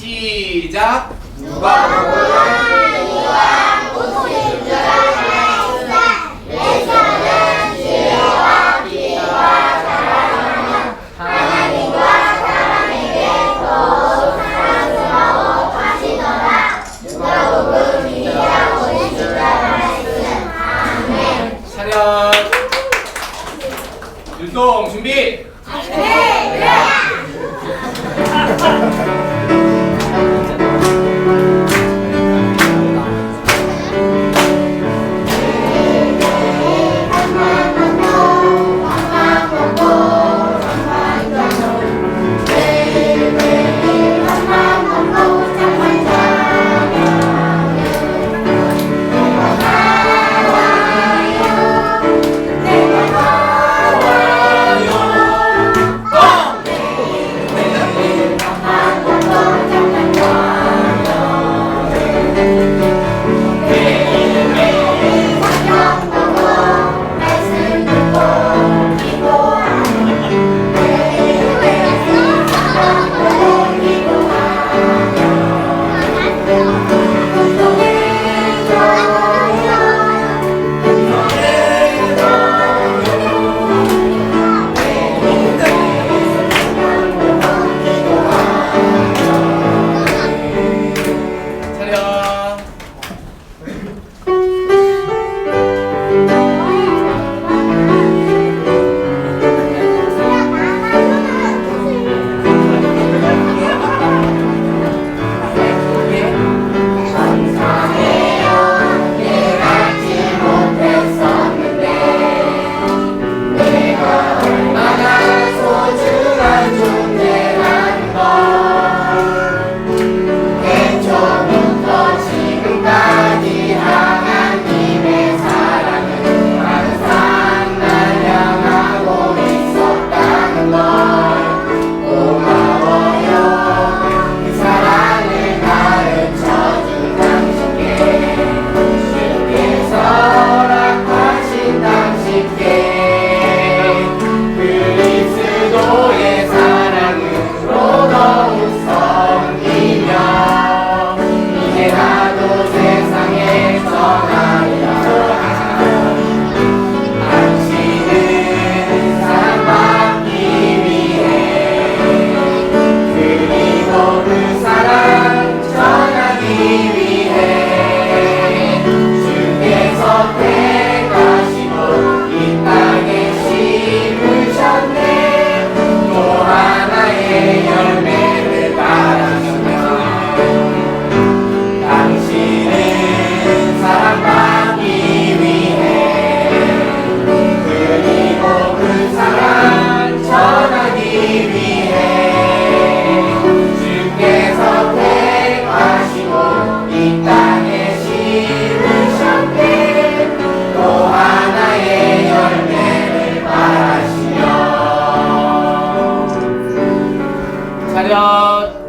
시작. 누가복음은 이와 모든 유다의 내셔는 지혜와 비와 자랑하며 하나님과 사람에게 더욱 사랑스러워 하시더라. 누가복음 2장 50절 말씀. 아멘. 차렷. 율동 준비.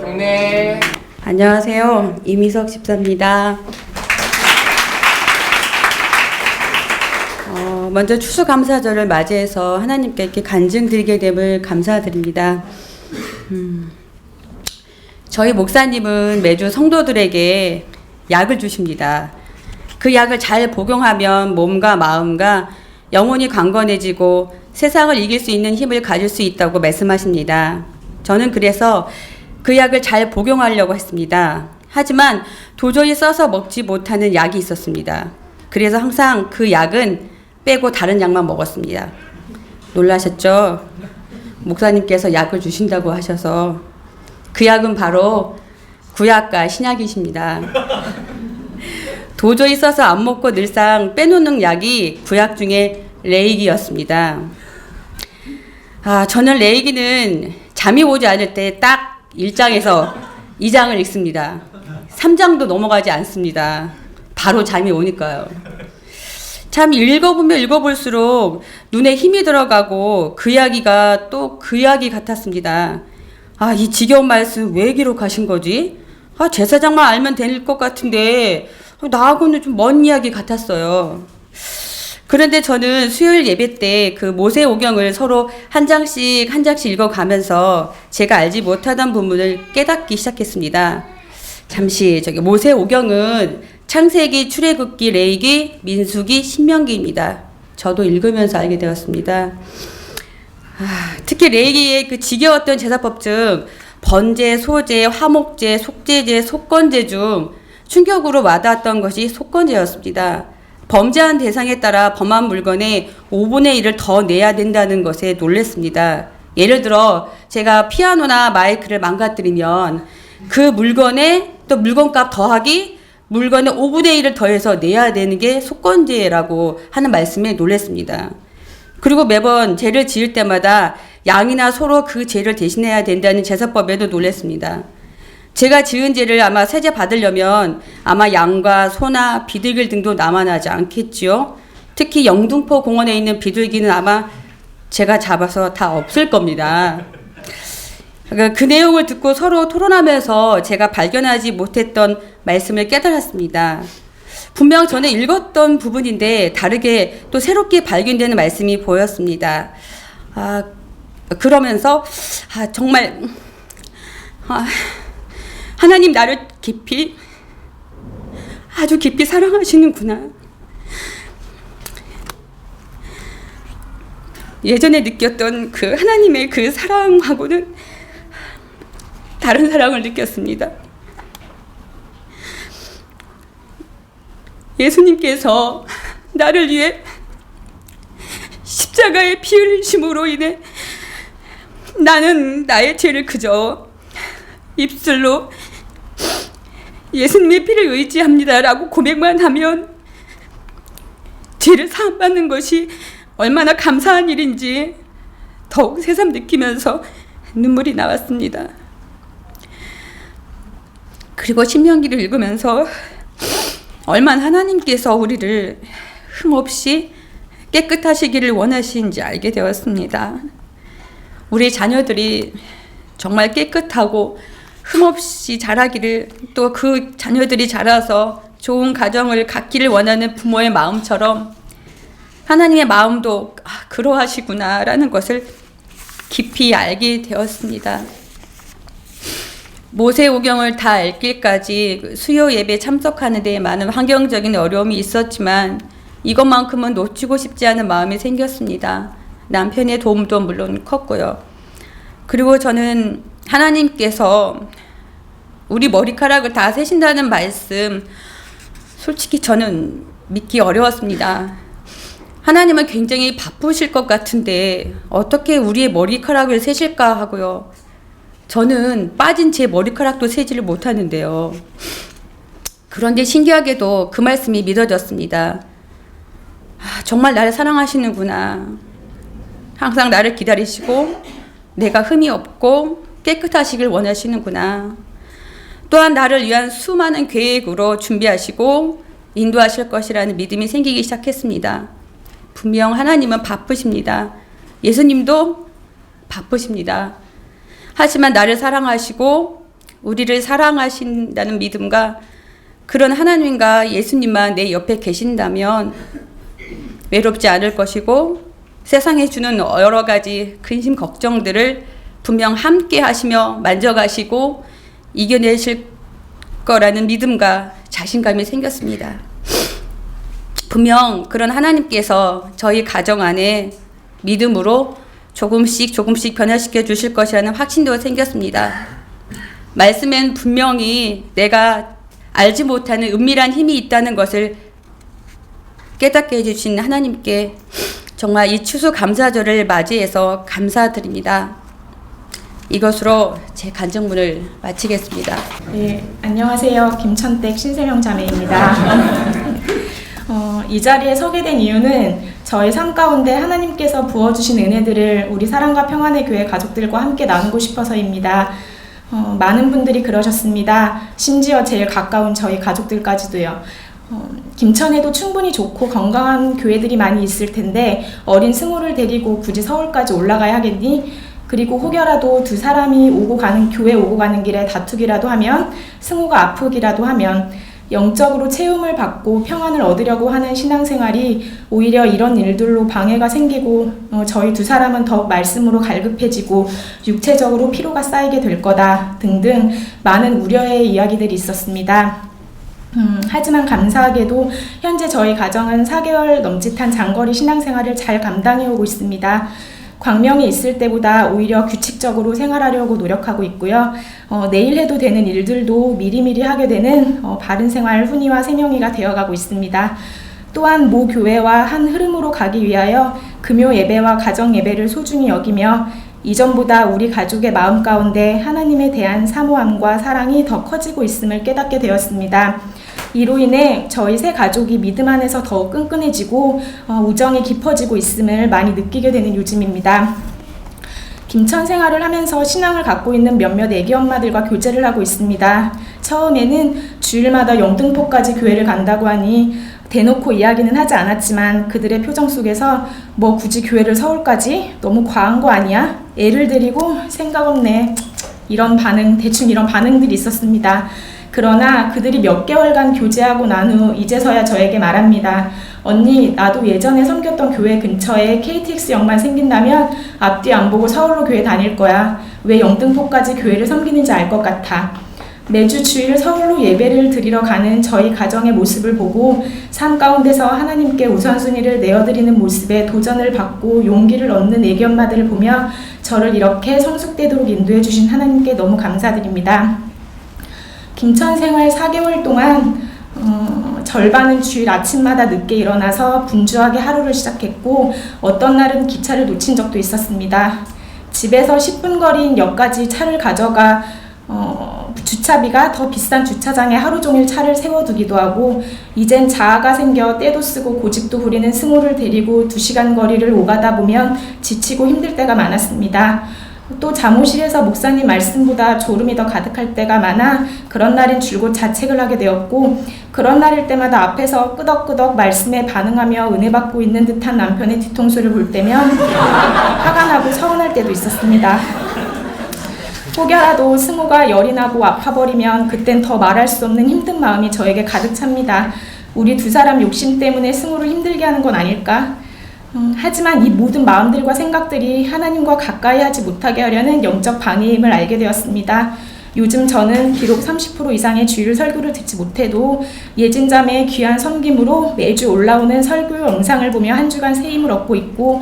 경례. 안녕하세요. 이미석 집사입니다. 먼저 추수감사절을 맞이해서 하나님께 이렇게 간증드리게 됨을 감사드립니다. 저희 목사님은 매주 성도들에게 약을 주십니다. 그 약을 잘 복용하면 몸과 마음과 영혼이 강건해지고 세상을 이길 수 있는 힘을 가질 수 있다고 말씀하십니다. 저는 그래서 그 약을 잘 복용하려고 했습니다. 하지만 도저히 써서 먹지 못하는 약이 있었습니다. 그래서 항상 그 약은 빼고 다른 약만 먹었습니다. 놀라셨죠? 목사님께서 약을 주신다고 하셔서 그 약은 바로 구약과 신약이십니다. 도저히 써서 안 먹고 늘상 빼놓는 약이 구약 중에 레이기였습니다. 저는 레이기는 잠이 오지 않을 때 딱 1장에서 2장을 읽습니다. 3장도 넘어가지 않습니다. 바로 잠이 오니까요. 참 읽어보면 읽어볼수록 눈에 힘이 들어가고 그 이야기가 또 그 이야기 같았습니다. 이 지겨운 말씀 왜 기록하신 거지? 제사장만 알면 될 것 같은데 나하고는 좀 먼 이야기 같았어요. 그런데 저는 수요일 예배 때 그 모세오경을 서로 한 장씩 읽어가면서 제가 알지 못하던 부분을 깨닫기 시작했습니다. 잠시 모세오경은 창세기, 출애굽기, 레위기, 민수기, 신명기입니다. 저도 읽으면서 알게 되었습니다. 특히 레위기의 그 지겨웠던 제사법 중 번제, 소제, 화목제, 속죄제, 속건제 중 충격으로 와닿았던 것이 속건제였습니다. 범죄한 대상에 따라 범한 물건의 5분의 1을 더 내야 된다는 것에 놀랐습니다. 예를 들어 제가 피아노나 마이크를 망가뜨리면 그 물건에 또 물건값 더하기 물건의 5분의 1을 더해서 내야 되는 게 속건제라고 하는 말씀에 놀랐습니다. 그리고 매번 죄를 지을 때마다 양이나 소로 그 죄를 대신해야 된다는 제사법에도 놀랐습니다. 제가 지은 죄를 아마 세제 받으려면 아마 양과 소나 비둘기 등도 남아나지 않겠지요. 특히 영등포 공원에 있는 비둘기는 아마 제가 잡아서 다 없을 겁니다. 그 내용을 듣고 서로 토론하면서 제가 발견하지 못했던 말씀을 깨달았습니다. 분명 전에 읽었던 부분인데 다르게 또 새롭게 발견되는 말씀이 보였습니다. 그러면서 정말 하나님 나를 아주 깊이 사랑하시는구나. 예전에 느꼈던 그 하나님의 그 사랑하고는 다른 사랑을 느꼈습니다. 예수님께서 나를 위해 십자가의 피 흘리심으로 인해 나는 나의 죄를 그저 입술로 예수님의 피를 의지합니다라고 고백만 하면 죄를 사함받는 것이 얼마나 감사한 일인지 더욱 새삼 느끼면서 눈물이 나왔습니다. 그리고 신명기를 읽으면서 얼마나 하나님께서 우리를 흠없이 깨끗하시기를 원하시는지 알게 되었습니다. 우리 자녀들이 정말 깨끗하고 흠없이 자라기를, 또 그 자녀들이 자라서 좋은 가정을 갖기를 원하는 부모의 마음처럼 하나님의 마음도 그러하시구나라는 것을 깊이 알게 되었습니다. 모세오경을 다 읽기까지 수요 예배에 참석하는 데 많은 환경적인 어려움이 있었지만 이것만큼은 놓치고 싶지 않은 마음이 생겼습니다. 남편의 도움도 물론 컸고요. 그리고 저는 하나님께서 우리 머리카락을 다 세신다는 말씀, 솔직히 저는 믿기 어려웠습니다. 하나님은 굉장히 바쁘실 것 같은데 어떻게 우리의 머리카락을 세실까 하고요. 저는 빠진 제 머리카락도 세지를 못하는데요. 그런데 신기하게도 그 말씀이 믿어졌습니다. 정말 나를 사랑하시는구나. 항상 나를 기다리시고 내가 흠이 없고 깨끗하시길 원하시는구나. 또한 나를 위한 수많은 계획으로 준비하시고 인도하실 것이라는 믿음이 생기기 시작했습니다. 분명 하나님은 바쁘십니다. 예수님도 바쁘십니다. 하지만 나를 사랑하시고 우리를 사랑하신다는 믿음과 그런 하나님과 예수님만 내 옆에 계신다면 외롭지 않을 것이고 세상에 주는 여러 가지 근심 걱정들을 분명 함께 하시며 만져가시고 이겨내실 거라는 믿음과 자신감이 생겼습니다. 분명 그런 하나님께서 저희 가정 안에 믿음으로 조금씩 변화시켜 주실 것이라는 확신도 생겼습니다. 말씀엔 분명히 내가 알지 못하는 은밀한 힘이 있다는 것을 깨닫게 해주신 하나님께 정말 이 추수감사절을 맞이해서 감사드립니다. 이것으로 제 간증문을 마치겠습니다. 네, 안녕하세요. 김천댁 신세명 자매입니다. 이 자리에 서게 된 이유는 저의 삶 가운데 하나님께서 부어주신 은혜들을 우리 사랑과 평안의 교회 가족들과 함께 나누고 싶어서입니다. 많은 분들이 그러셨습니다. 심지어 제일 가까운 저희 가족들까지도요. 김천에도 충분히 좋고 건강한 교회들이 많이 있을 텐데 어린 승우를 데리고 굳이 서울까지 올라가야 하겠니? 그리고 혹여라도 두 사람이 교회 오고 가는 길에 다투기라도 하면, 승우가 아프기라도 하면 영적으로 채움을 받고 평안을 얻으려고 하는 신앙생활이 오히려 이런 일들로 방해가 생기고 저희 두 사람은 더욱 말씀으로 갈급해지고 육체적으로 피로가 쌓이게 될 거다 등등 많은 우려의 이야기들이 있었습니다. 하지만 감사하게도 현재 저희 가정은 4개월 넘짓한 장거리 신앙생활을 잘 감당해 오고 있습니다. 광명에 있을 때보다 오히려 규칙적으로 생활하려고 노력하고 있고요. 내일 해도 되는 일들도 미리미리 하게 되는 바른 생활 훈이와 세명이가 되어가고 있습니다. 또한 모 교회와 한 흐름으로 가기 위하여 금요 예배와 가정 예배를 소중히 여기며 이전보다 우리 가족의 마음 가운데 하나님에 대한 사모함과 사랑이 더 커지고 있음을 깨닫게 되었습니다. 이로 인해 저희 세 가족이 믿음 안에서 더욱 끈끈해지고 우정이 깊어지고 있음을 많이 느끼게 되는 요즘입니다. 김천 생활을 하면서 신앙을 갖고 있는 몇몇 애기 엄마들과 교제를 하고 있습니다. 처음에는 주일마다 영등포까지 교회를 간다고 하니 대놓고 이야기는 하지 않았지만 그들의 표정 속에서 뭐 굳이 교회를 서울까지? 너무 과한 거 아니야? 애를 데리고? 생각 없네. 대충 이런 반응들이 있었습니다. 그러나 그들이 몇 개월간 교제하고 난 후 이제서야 저에게 말합니다. 언니, 나도 예전에 섬겼던 교회 근처에 KTX역만 생긴다면 앞뒤 안 보고 서울로 교회 다닐 거야. 왜 영등포까지 교회를 섬기는지 알 것 같아. 매주 주일 서울로 예배를 드리러 가는 저희 가정의 모습을 보고 삶 가운데서 하나님께 우선순위를 내어드리는 모습에 도전을 받고 용기를 얻는 애기 엄마들을 보며 저를 이렇게 성숙되도록 인도해 주신 하나님께 너무 감사드립니다. 김천 생활 4개월 동안 절반은 주일 아침마다 늦게 일어나서 분주하게 하루를 시작했고 어떤 날은 기차를 놓친 적도 있었습니다. 집에서 10분 거리인 역까지 차를 가져가 주차비가 더 비싼 주차장에 하루 종일 차를 세워두기도 하고 이젠 자아가 생겨 때도 쓰고 고집도 부리는 승우를 데리고 2시간 거리를 오가다 보면 지치고 힘들 때가 많았습니다. 또 잠옷실에서 목사님 말씀보다 졸음이 더 가득할 때가 많아 그런 날엔 줄곧 자책을 하게 되었고 그런 날일 때마다 앞에서 끄덕끄덕 말씀에 반응하며 은혜 받고 있는 듯한 남편의 뒤통수를 볼 때면 화가 나고 서운할 때도 있었습니다. 혹여라도 승우가 열이 나고 아파버리면 그땐 더 말할 수 없는 힘든 마음이 저에게 가득 찹니다. 우리 두 사람 욕심 때문에 승우를 힘들게 하는 건 아닐까? 하지만 이 모든 마음들과 생각들이 하나님과 가까이 하지 못하게 하려는 영적 방해임을 알게 되었습니다. 요즘 저는 비록 30% 이상의 주일 설교를 듣지 못해도 예진자매의 귀한 섬김으로 매주 올라오는 설교 영상을 보며 한 주간 새 힘을 얻고 있고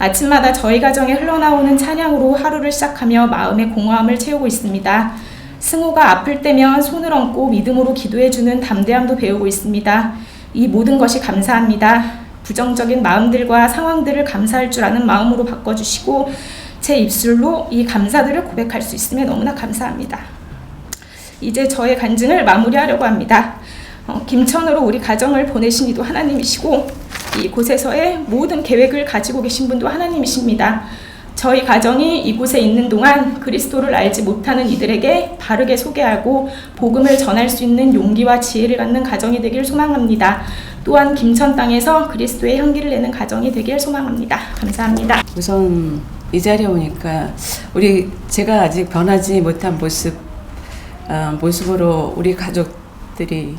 아침마다 저희 가정에 흘러나오는 찬양으로 하루를 시작하며 마음의 공허함을 채우고 있습니다. 승우가 아플 때면 손을 얹고 믿음으로 기도해주는 담대함도 배우고 있습니다. 이 모든 것이 감사합니다. 부정적인 마음들과 상황들을 감사할 줄 아는 마음으로 바꿔주시고 제 입술로 이 감사들을 고백할 수 있음에 너무나 감사합니다. 이제 저의 간증을 마무리하려고 합니다. 김천으로 우리 가정을 보내신 이도 하나님이시고 이곳에서의 모든 계획을 가지고 계신 분도 하나님이십니다. 저희 가정이 이곳에 있는 동안 그리스도를 알지 못하는 이들에게 바르게 소개하고 복음을 전할 수 있는 용기와 지혜를 갖는 가정이 되길 소망합니다. 또한 김천 땅에서 그리스도의 향기를 내는 가정이 되길 소망합니다. 감사합니다. 우선 이 자리에 오니까 제가 아직 변하지 못한 모습으로 우리 가족들이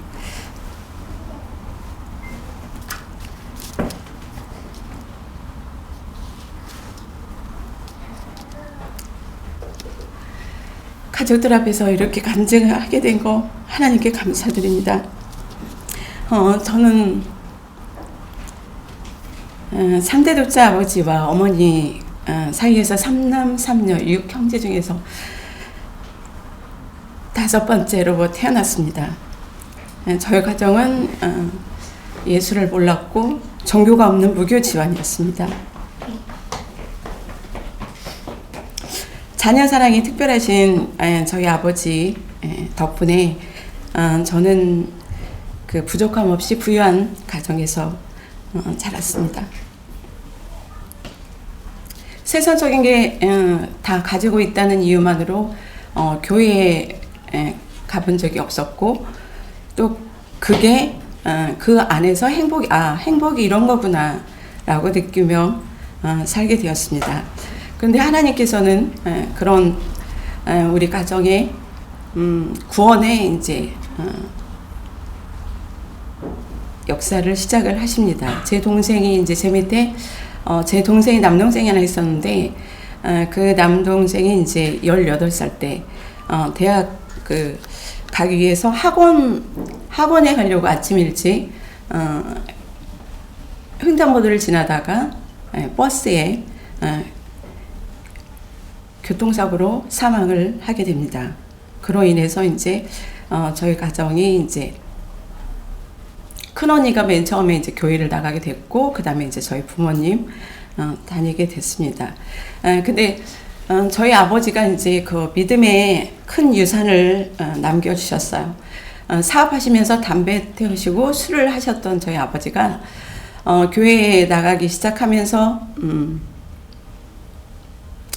가족들 앞에서 이렇게 간증을 하게 된 거 하나님께 감사드립니다. 저는 3대 독자 아버지와 어머니 사이에서 3남 3녀 6형제 중에서 5번째로 태어났습니다. 저희 가정은 예수를 몰랐고 종교가 없는 무교 집안이었습니다. 자녀 사랑이 특별하신 저희 아버지 덕분에 저는 그 부족함 없이 부유한 가정에서 자랐습니다. 세상적인 게 다 가지고 있다는 이유만으로 교회에 가본 적이 없었고 또 그게 그 안에서 행복이 이런 거구나 라고 느끼며 살게 되었습니다. 그런데 하나님께서는 그런 우리 가정의 구원의 이제 역사를 시작을 하십니다. 제 동생이 이제 제 밑에 제 동생이 남동생이 하나 있었는데 그 남동생이 이제 18살 때 대학 가기 위해서 학원에 가려고 아침 일찍 횡단보도를 지나다가 버스에 교통사고로 사망을 하게 됩니다. 그로 인해서 이제 저희 가정이 이제 큰언니가 맨 처음에 이제 교회를 나가게 됐고, 그 다음에 이제 저희 부모님 다니게 됐습니다. 근데 저희 아버지가 이제 그 믿음의 큰 유산을 남겨주셨어요. 사업하시면서 담배 태우시고 술을 하셨던 저희 아버지가 교회에 나가기 시작하면서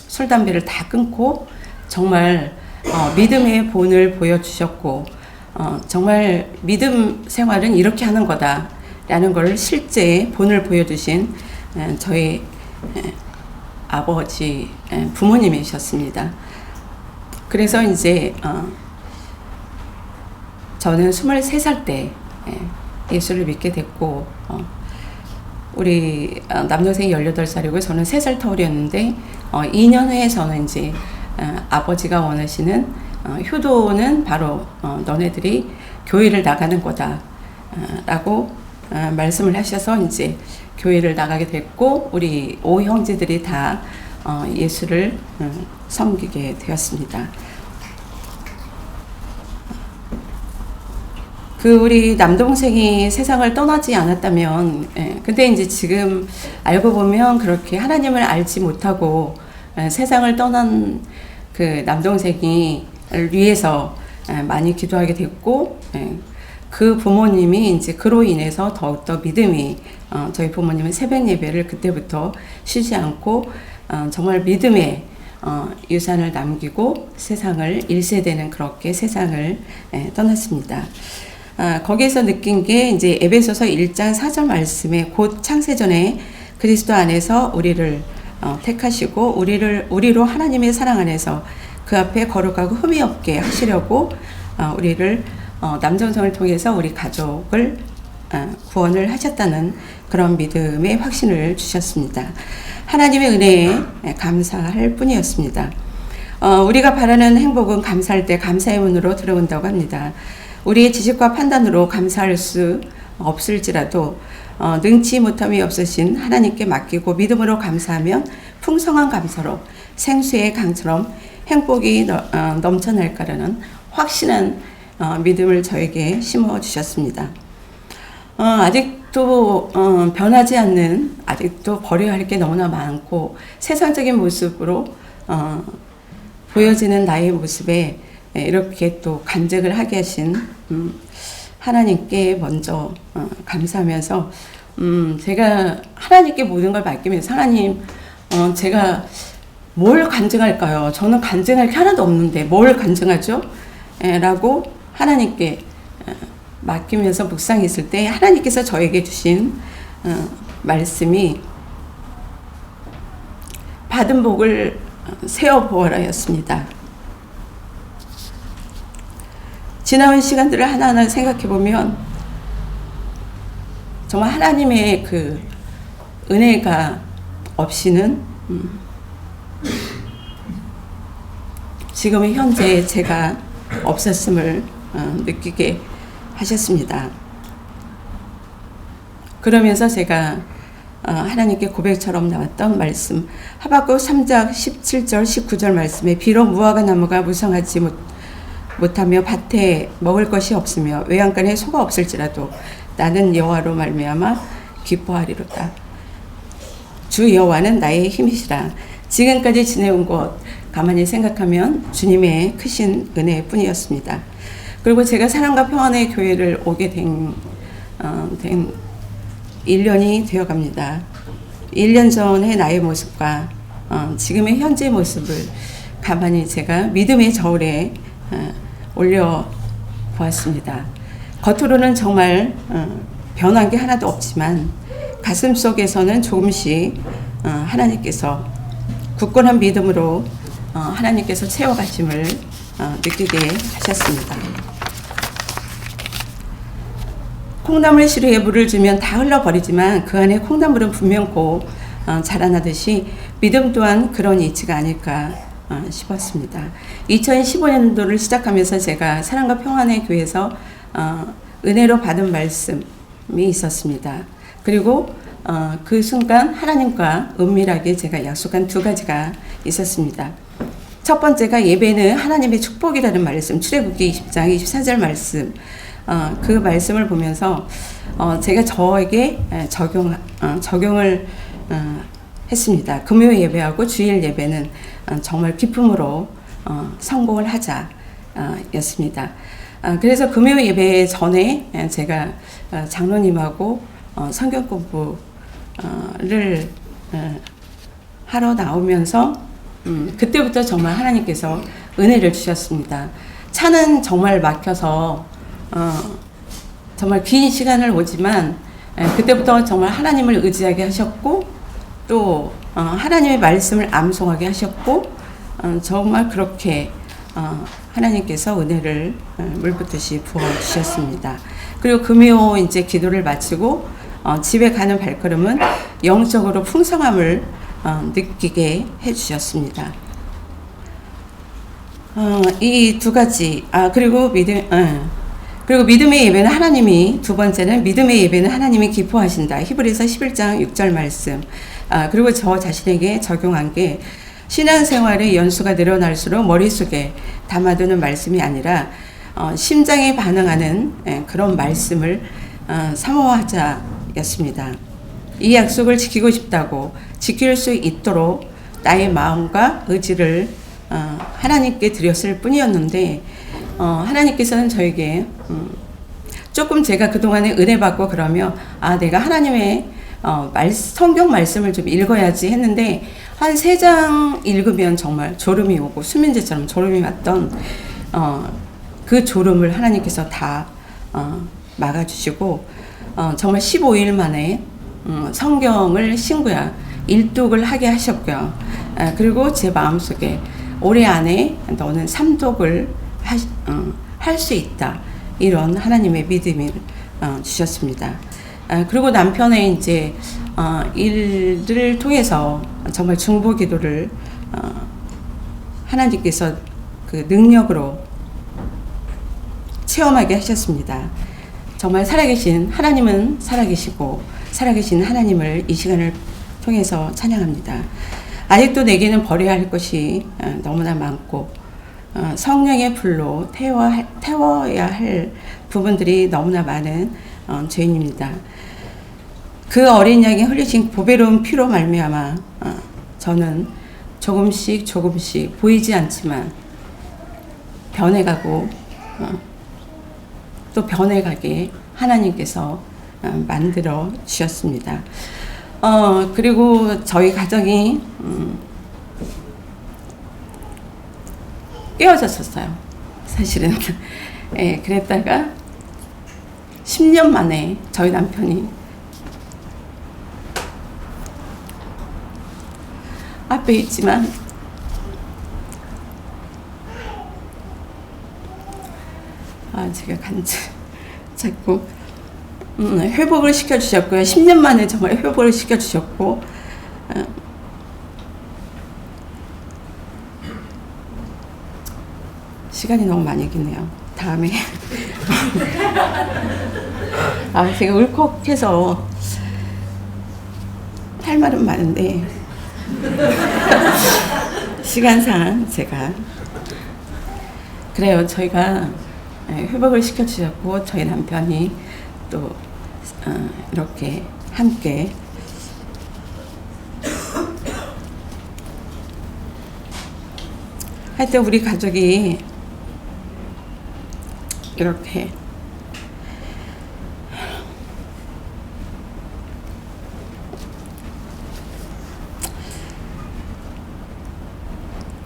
술, 담배를 다 끊고 정말 믿음의 본을 보여주셨고, 정말 믿음 생활은 이렇게 하는 거다라는 걸 실제 본을 보여주신 저희 아버지 부모님이셨습니다. 그래서 이제 저는 23살 때 예수를 믿게 됐고, 우리 남동생이 18살이고 저는 3살 터울이었는데 2년 후에 저는 이제 아버지가 원하시는 효도는 바로 너네들이 교회를 나가는 거다 라고 말씀을 하셔서 이제 교회를 나가게 됐고, 우리 5형제들이 다 예수를 섬기게 되었습니다. 우리 남동생이 세상을 떠나지 않았다면, 근데 이제 지금 알고 보면 그렇게 하나님을 알지 못하고 세상을 떠난 그 남동생이 위해서 많이 기도하게 됐고, 그 부모님이 이제 그로 인해서 더욱더 믿음이, 저희 부모님은 새벽 예배를 그때부터 쉬지 않고 정말 믿음의 유산을 남기고 세상을 1세대는 그렇게 세상을 떠났습니다. 거기에서 느낀 게 이제 에베소서 1장 4절 말씀에 곧 창세전에 그리스도 안에서 우리를 택하시고 우리로 하나님의 사랑 안에서 그 앞에 거룩하고 흠이 없게 하시려고 우리를 남정성을 통해서 우리 가족을 구원을 하셨다는 그런 믿음의 확신을 주셨습니다. 하나님의 은혜에 감사할 뿐이었습니다. 우리가 바라는 행복은 감사할 때 감사의 문으로 들어온다고 합니다. 우리의 지식과 판단으로 감사할 수 없을지라도 능치 못함이 없으신 하나님께 맡기고 믿음으로 감사하면 풍성한 감사로 생수의 강처럼 행복이 넘쳐날 거라는 확신한 믿음을 저에게 심어주셨습니다. 아직도 변하지 않는, 아직도 버려야 할 게 너무나 많고 세상적인 모습으로 보여지는 나의 모습에 이렇게 또 간증을 하게 하신 하나님께 먼저 감사하면서 제가 하나님께 모든 걸 맡기면서 하나님, 제가 뭘 간증할까요? 저는 간증할 게 하나도 없는데 뭘 간증하죠? 라고 하나님께 맡기면서 묵상했을 때 하나님께서 저에게 주신 말씀이 받은 복을 세어보아라였습니다. 지나온 시간들을 하나하나 생각해 보면 정말 하나님의 그 은혜가 없이는 지금의 현재 제가 없었음을 느끼게 하셨습니다. 그러면서 제가 하나님께 고백처럼 나왔던 말씀, 하박국 3장 17절 19절 말씀에 비록 무화과 나무가 무성하지 못하며 밭에 먹을 것이 없으며 외양간에 소가 없을지라도 나는 여호와로 말미암아 기뻐하리로다. 주 여호와는 나의 힘이시라. 지금까지 지내온 것 가만히 생각하면 주님의 크신 은혜뿐이었습니다. 그리고 제가 사랑과 평안의 교회를 오게 된 1년이 되어갑니다. 1년 전의 나의 모습과 지금의 현재 모습을 가만히 제가 믿음의 저울에 올려보았습니다. 겉으로는 정말 변한 게 하나도 없지만 가슴 속에서는 조금씩 하나님께서 굳건한 믿음으로 하나님께서 채워가심을 느끼게 하셨습니다. 콩나물 시루에 물을 주면 다 흘러버리지만 그 안에 콩나물은 분명코 자라나듯이 믿음 또한 그런 이치가 아닐까 싶었습니다. 2015년도를 시작하면서 제가 사랑과 평안의 교회에서 은혜로 받은 말씀이 있었습니다. 그리고 그 순간 하나님과 은밀하게 제가 약속한 두 가지가 있었습니다. 첫 번째가 예배는 하나님의 축복이라는 말씀, 출애굽기 20장 24절 말씀. 그 말씀을 보면서 제가 저에게 적용을 했습니다. 금요 예배하고 주일 예배는 정말 기쁨으로 성공을 하자 였습니다. 그래서 금요 예배 전에 제가 장로님하고 성경 공부를 하러 나오면서 그때부터 정말 하나님께서 은혜를 주셨습니다. 차는 정말 막혀서 정말 긴 시간을 오지만 그때부터 정말 하나님을 의지하게 하셨고 또 하나님의 말씀을 암송하게 하셨고 정말 그렇게 하나님께서 은혜를 물붓듯이 부어주셨습니다. 그리고 금요 이제 기도를 마치고 집에 가는 발걸음은 영적으로 풍성함을 느끼게 해주셨습니다. 이 두 가지 그리고 믿음의 예배는 하나님이 두 번째는 믿음의 예배는 하나님이 기뻐하신다. 히브리서 11장 6절 말씀. 그리고 저 자신에게 적용한 게 신앙생활의 연수가 늘어날수록 머릿속에 담아두는 말씀이 아니라 심장에 반응하는 그런 말씀을 사모하자였습니다. 이 약속을 지키고 싶다고 지킬 수 있도록 나의 마음과 의지를 하나님께 드렸을 뿐이었는데 하나님께서는 저에게 조금 제가 그동안에 은혜 받고 그러면 내가 하나님의 성경 말씀을 좀 읽어야지 했는데 한 3장 읽으면 정말 졸음이 오고 수면제처럼 졸음이 왔던 그 졸음을 하나님께서 다 막아주시고 정말 15일 만에 성경을 신구약 일독을 하게 하셨고요. 그리고 제 마음속에 올해 안에 너는 3독을 할 수 있다. 이런 하나님의 믿음을 주셨습니다. 그리고 남편의 이제 일을 통해서 정말 중보 기도를 하나님께서 그 능력으로 체험하게 하셨습니다. 정말 살아계신 하나님은 살아계시고 살아계신 하나님을 이 시간을 통해서 찬양합니다. 아직도 내게는 버려야 할 것이 너무나 많고 성령의 불로 태워야 할 부분들이 너무나 많은 죄인입니다. 그 어린 양이 흘리신 보배로운 피로 말미암아 저는 조금씩 보이지 않지만 변해가고 또 변해가게 하나님께서 만들어 주셨습니다. 그리고 저희 가정이 깨어졌었어요. 사실은. 그랬다가 10년 만에 저희 남편이 앞에 있지만 제가 자꾸 회복을 시켜주셨고요. 10년 만에 정말 회복을 시켜주셨고 시간이 너무 많이 기네요. 다음에 제가 울컥해서 할 말은 많은데 시간상 제가 그래요. 저희가 회복을 시켜주셨고 저희 남편이 또 이렇게 함께 하여튼 우리 가족이 이렇게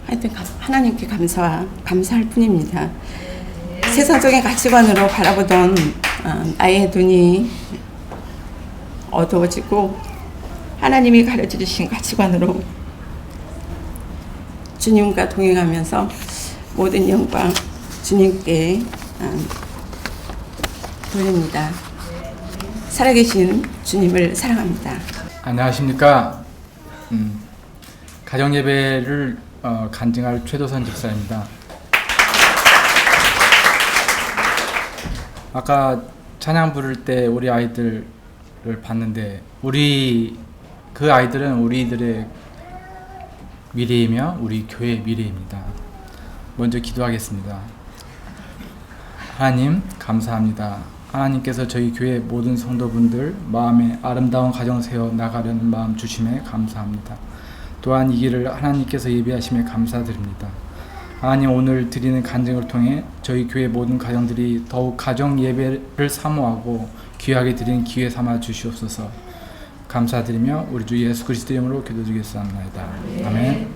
하여튼 하나님께 감사할 뿐입니다. 세상적인 가치관으로 바라보던 나의 눈이 어두워지고 하나님이 가르쳐 주신 가치관으로 주님과 동행하면서 모든 영광 주님께 돌립니다. 살아계신 주님을 사랑합니다. 안녕하십니까. 가정예배를 간증할 최도선 집사입니다. 아까 찬양 부를 때 우리 아이들을 봤는데 그 아이들은 우리들의 미래이며 우리 교회의 미래입니다. 먼저 기도하겠습니다. 하나님 감사합니다. 하나님께서 저희 교회 모든 성도분들 마음에 아름다운 가정 세워 나가려는 마음 주심에 감사합니다. 또한 이 길을 하나님께서 예비하심에 감사드립니다. 하나님, 오늘 드리는 간증을 통해 저희 교회 모든 가정들이 더욱 가정 예배를 사모하고 귀하게 드리는 기회 삼아 주시옵소서. 감사드리며 우리 주 예수 그리스도 이름으로 기도드리겠습니다. 아멘.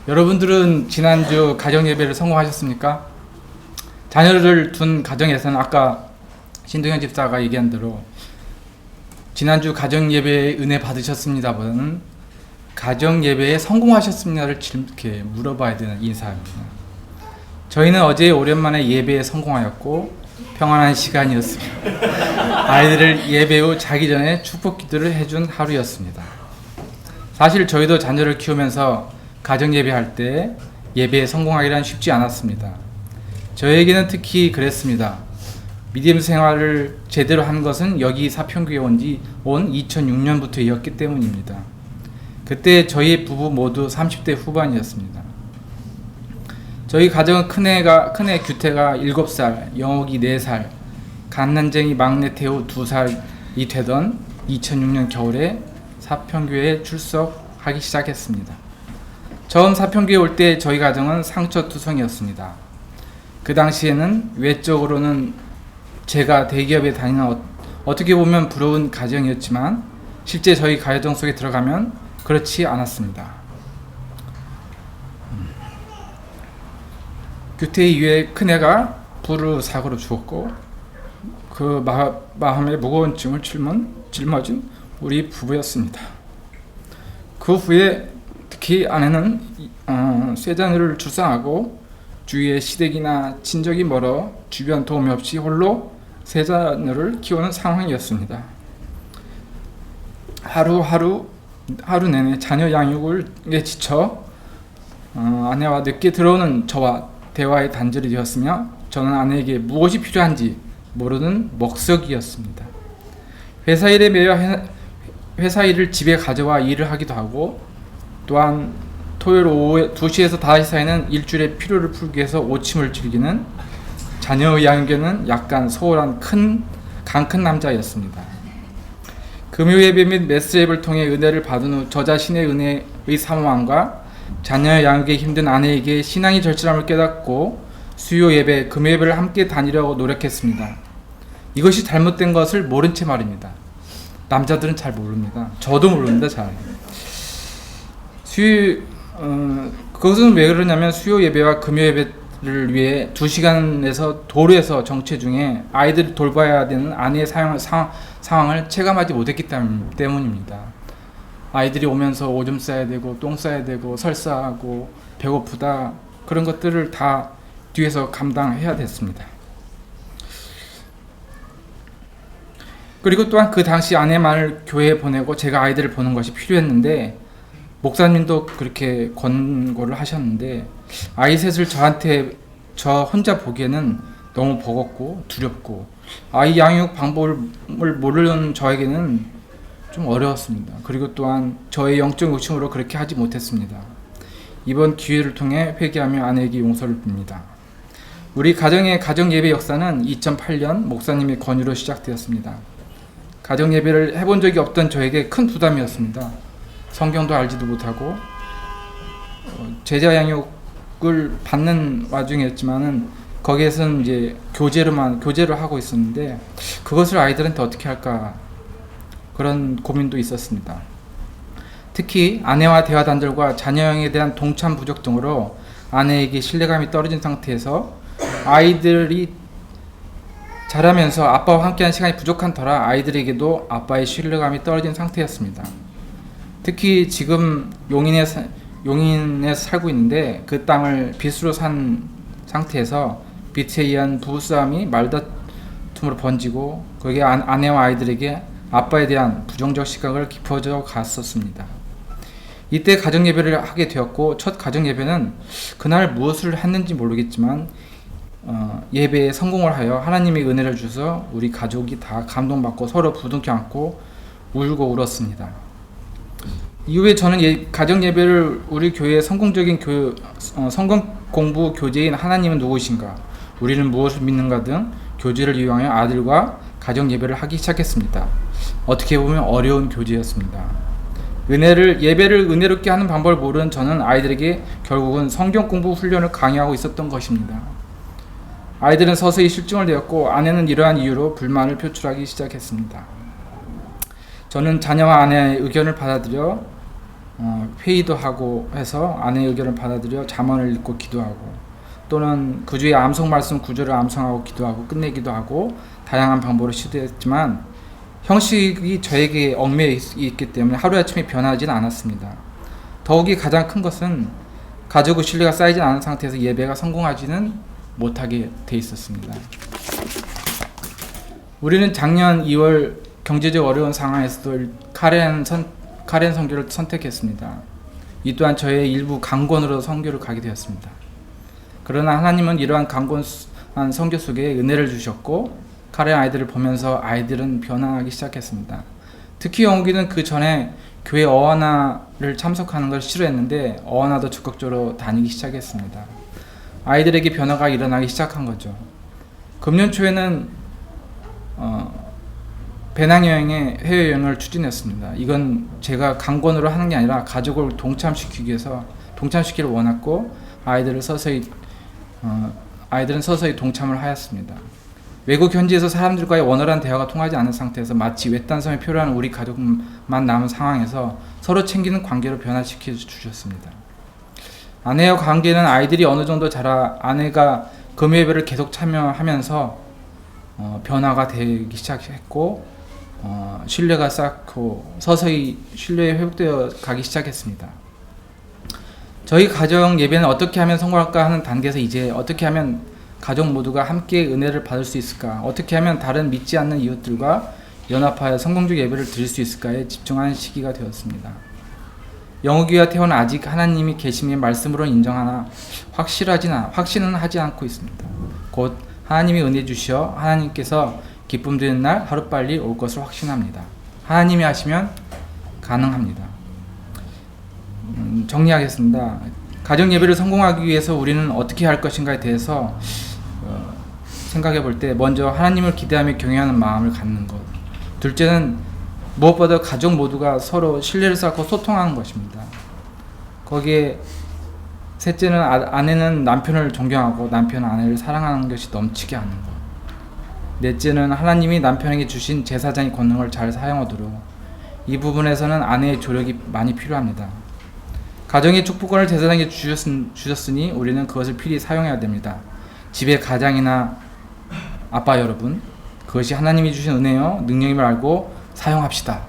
여러분들은 지난주 가정 예배를 성공하셨습니까? 자녀를 둔 가정에서는 아까 신동현 집사가 얘기한 대로 지난주 가정 예배에 은혜 받으셨습니다 보다는 가정 예배에 성공하셨습니다를 이렇게 물어봐야 되는 인사입니다. 저희는 어제 오랜만에 예배에 성공하였고 평안한 시간이었습니다. 아이들을 예배 후 자기 전에 축복 기도를 해준 하루였습니다. 사실 저희도 자녀를 키우면서 가정 예배할 때 예배에 성공하기란 쉽지 않았습니다. 저에게는 특히 그랬습니다. 믿음 생활을 제대로 한 것은 여기 사평교에 온 2006년부터였기 때문입니다. 그때 저희 부부 모두 30대 후반이었습니다. 저희 가정은 큰애 규태가 7살, 영옥이 4살, 갓난쟁이 막내 태우 2살이 되던 2006년 겨울에 사평교회에 출석하기 시작했습니다. 처음 사평교회 올 때 저희 가정은 상처투성이었습니다. 그 당시에는 외적으로는 제가 대기업에 다니는 어떻게 보면 부러운 가정이었지만 실제 저희 가정 속에 들어가면 그렇지 않았습니다. 규태 이후에 큰애가 불우 사고로 죽었고 그 마음에 무거운 짐을 짊어진 우리 부부였습니다. 그 후에 특히 아내는 쇠자녀를 출산하고 주위에 시댁이나 친족이 멀어 주변 도움이 없이 홀로 쇠자녀를 키우는 상황이었습니다. 하루 내내 자녀 양육에 지쳐 아내와 늦게 들어오는 저와 대화의 단절이 되었으며 저는 아내에게 무엇이 필요한지 모르는 먹석이었습니다. 회사 일에 매여 회사 일을 집에 가져와 일을 하기도 하고 또한 토요일 오후 2시에서 5시 사이는 일주일의 피로를 풀기 위해서 오침을 즐기는 자녀 양육에는 약간 소홀한 강 큰 남자였습니다. 금요 예배 및 메스 앱을 통해 은혜를 받은 후 저 자신의 은혜의 사모함과 자녀 양육에 힘든 아내에게 신앙의 절실함을 깨닫고 수요 예배, 금요 예배를 함께 다니려고 노력했습니다. 이것이 잘못된 것을 모른 채 말입니다. 남자들은 잘 모릅니다. 저도 모릅니다. 잘. 그것은 왜 그러냐면 수요 예배와 금요 예배를 위해 2시간에서 도로에서 정체 중에 아이들을 돌봐야 되는 아내의 상황을 체감하지 못했기 때문입니다. 아이들이 오면서 오줌 싸야 되고 똥 싸야 되고 설사하고 배고프다 그런 것들을 다 뒤에서 감당해야 됐습니다. 그리고 또한 그 당시 아내만을 교회에 보내고 제가 아이들을 보는 것이 필요했는데 목사님도 그렇게 권고를 하셨는데 아이 셋을 저 혼자 보기에는 너무 버겁고 두렵고 아이 양육 방법을 모르는 저에게는 좀 어려웠습니다. 그리고 또한 저의 영적 욕심으로 그렇게 하지 못했습니다. 이번 기회를 통해 회개하며 아내에게 용서를 빕니다. 우리 가정의 가정 예배 역사는 2008년 목사님의 권유로 시작되었습니다. 가정 예배를 해본 적이 없던 저에게 큰 부담이었습니다. 성경도 알지도 못하고 제자 양육을 받는 와중이었지만은 거기에서는 이제 교제를 하고 있었는데 그것을 아이들한테 어떻게 할까 그런 고민도 있었습니다. 특히 아내와 대화 단절과 자녀에 대한 동참 부족 등으로 아내에게 신뢰감이 떨어진 상태에서 아이들이 자라면서 아빠와 함께한 시간이 부족한 터라 아이들에게도 아빠의 신뢰감이 떨어진 상태였습니다. 특히 지금 용인에 살고 있는데 그 땅을 빚으로 산 상태에서 빚에 의한 부부싸움이 말다툼으로 번지고 거기에 아내와 아이들에게 아빠에 대한 부정적 시각을 깊어져 갔었습니다. 이때 가정예배를 하게 되었고 첫 가정예배는 그날 무엇을 했는지 모르겠지만 예배에 성공을 하여 하나님의 은혜를 주셔서 우리 가족이 다 감동받고 서로 부둥켜 안고 울고 울었습니다. 이후에 저는 가정예배를 우리 교회의 성공적인 성경 공부 교재인 하나님은 누구신가, 우리는 무엇을 믿는가 등 교재를 이용하여 아들과 가정예배를 하기 시작했습니다. 어떻게 보면 어려운 교재였습니다. 예배를 은혜롭게 하는 방법을 모르는 저는 아이들에게 결국은 성경 공부 훈련을 강요하고 있었던 것입니다. 아이들은 서서히 실증을 내었고 아내는 이러한 이유로 불만을 표출하기 시작했습니다. 저는 자녀와 아내의 의견을 받아들여 회의도 하고 해서 아내의 의견을 받아들여 잠언을 읽고 기도하고 또는 그 주의 암송 말씀 구절을 암송하고 기도하고 끝내기도 하고 다양한 방법으로 시도했지만 형식이 저에게 얽매여 있기 때문에 하루아침에 변하지는 않았습니다. 더욱이 가장 큰 것은 가족의 신뢰가 쌓이지 않은 상태에서 예배가 성공하지는 못하게 돼 있었습니다. 우리는 작년 2월 경제적 어려운 상황에서도 카렌 선교를 선택했습니다. 이 또한 저의 일부 강권으로 선교를 가게 되었습니다. 그러나 하나님은 이러한 강권한 선교 속에 은혜를 주셨고 카렌 아이들을 보면서 아이들은 변화하기 시작했습니다. 특히 영욱이는 그 전에 교회 어원화를 참석하는 걸 싫어했는데 어원화도 적극적으로 다니기 시작했습니다. 아이들에게 변화가 일어나기 시작한 거죠. 금년 초에는 배낭여행의 해외여행을 추진했습니다. 이건 제가 강권으로 하는 게 아니라 가족을 동참시키기 위해서 동참시키기를 원했고 아이들은 서서히 동참을 하였습니다. 외국 현지에서 사람들과의 원활한 대화가 통하지 않은 상태에서 마치 외딴섬에 표류하는 우리 가족만 남은 상황에서 서로 챙기는 관계로 변화시켜 주셨습니다. 아내와 관계는 아이들이 어느 정도 자라 아내가 금요예배를 계속 참여하면서 변화가 되기 시작했고 신뢰가 쌓고 서서히 신뢰에 회복되어 가기 시작했습니다. 저희 가정 예배는 어떻게 하면 성공할까 하는 단계에서 이제 어떻게 하면 가족 모두가 함께 은혜를 받을 수 있을까, 어떻게 하면 다른 믿지 않는 이웃들과 연합하여 성공적 예배를 드릴 수 있을까에 집중하는 시기가 되었습니다. 영욱이와 태호는 아직 하나님이 계심의 말씀으로 인정하나 확신은 하지 않고 있습니다. 곧 하나님이 은혜 주시어 하나님께서 기쁨 되는 날 하루빨리 올 것을 확신합니다. 하나님이 하시면 가능합니다. 정리하겠습니다. 가정 예배를 성공하기 위해서 우리는 어떻게 할 것인가에 대해서 생각해 볼 때 먼저 하나님을 기대하며 경외하는 마음을 갖는 것, 둘째는 무엇보다 가족 모두가 서로 신뢰를 쌓고 소통하는 것입니다. 거기에 셋째는 아내는 남편을 존경하고 남편은 아내를 사랑하는 것이 넘치게 하는 것, 넷째는 하나님이 남편에게 주신 제사장의 권능을 잘 사용하도록, 이 부분에서는 아내의 조력이 많이 필요합니다. 가정의 축복권을 제사장에게 주셨으니 우리는 그것을 필히 사용해야 됩니다. 집의 가장이나 아빠 여러분, 그것이 하나님이 주신 은혜요 능력임을 알고 사용합시다.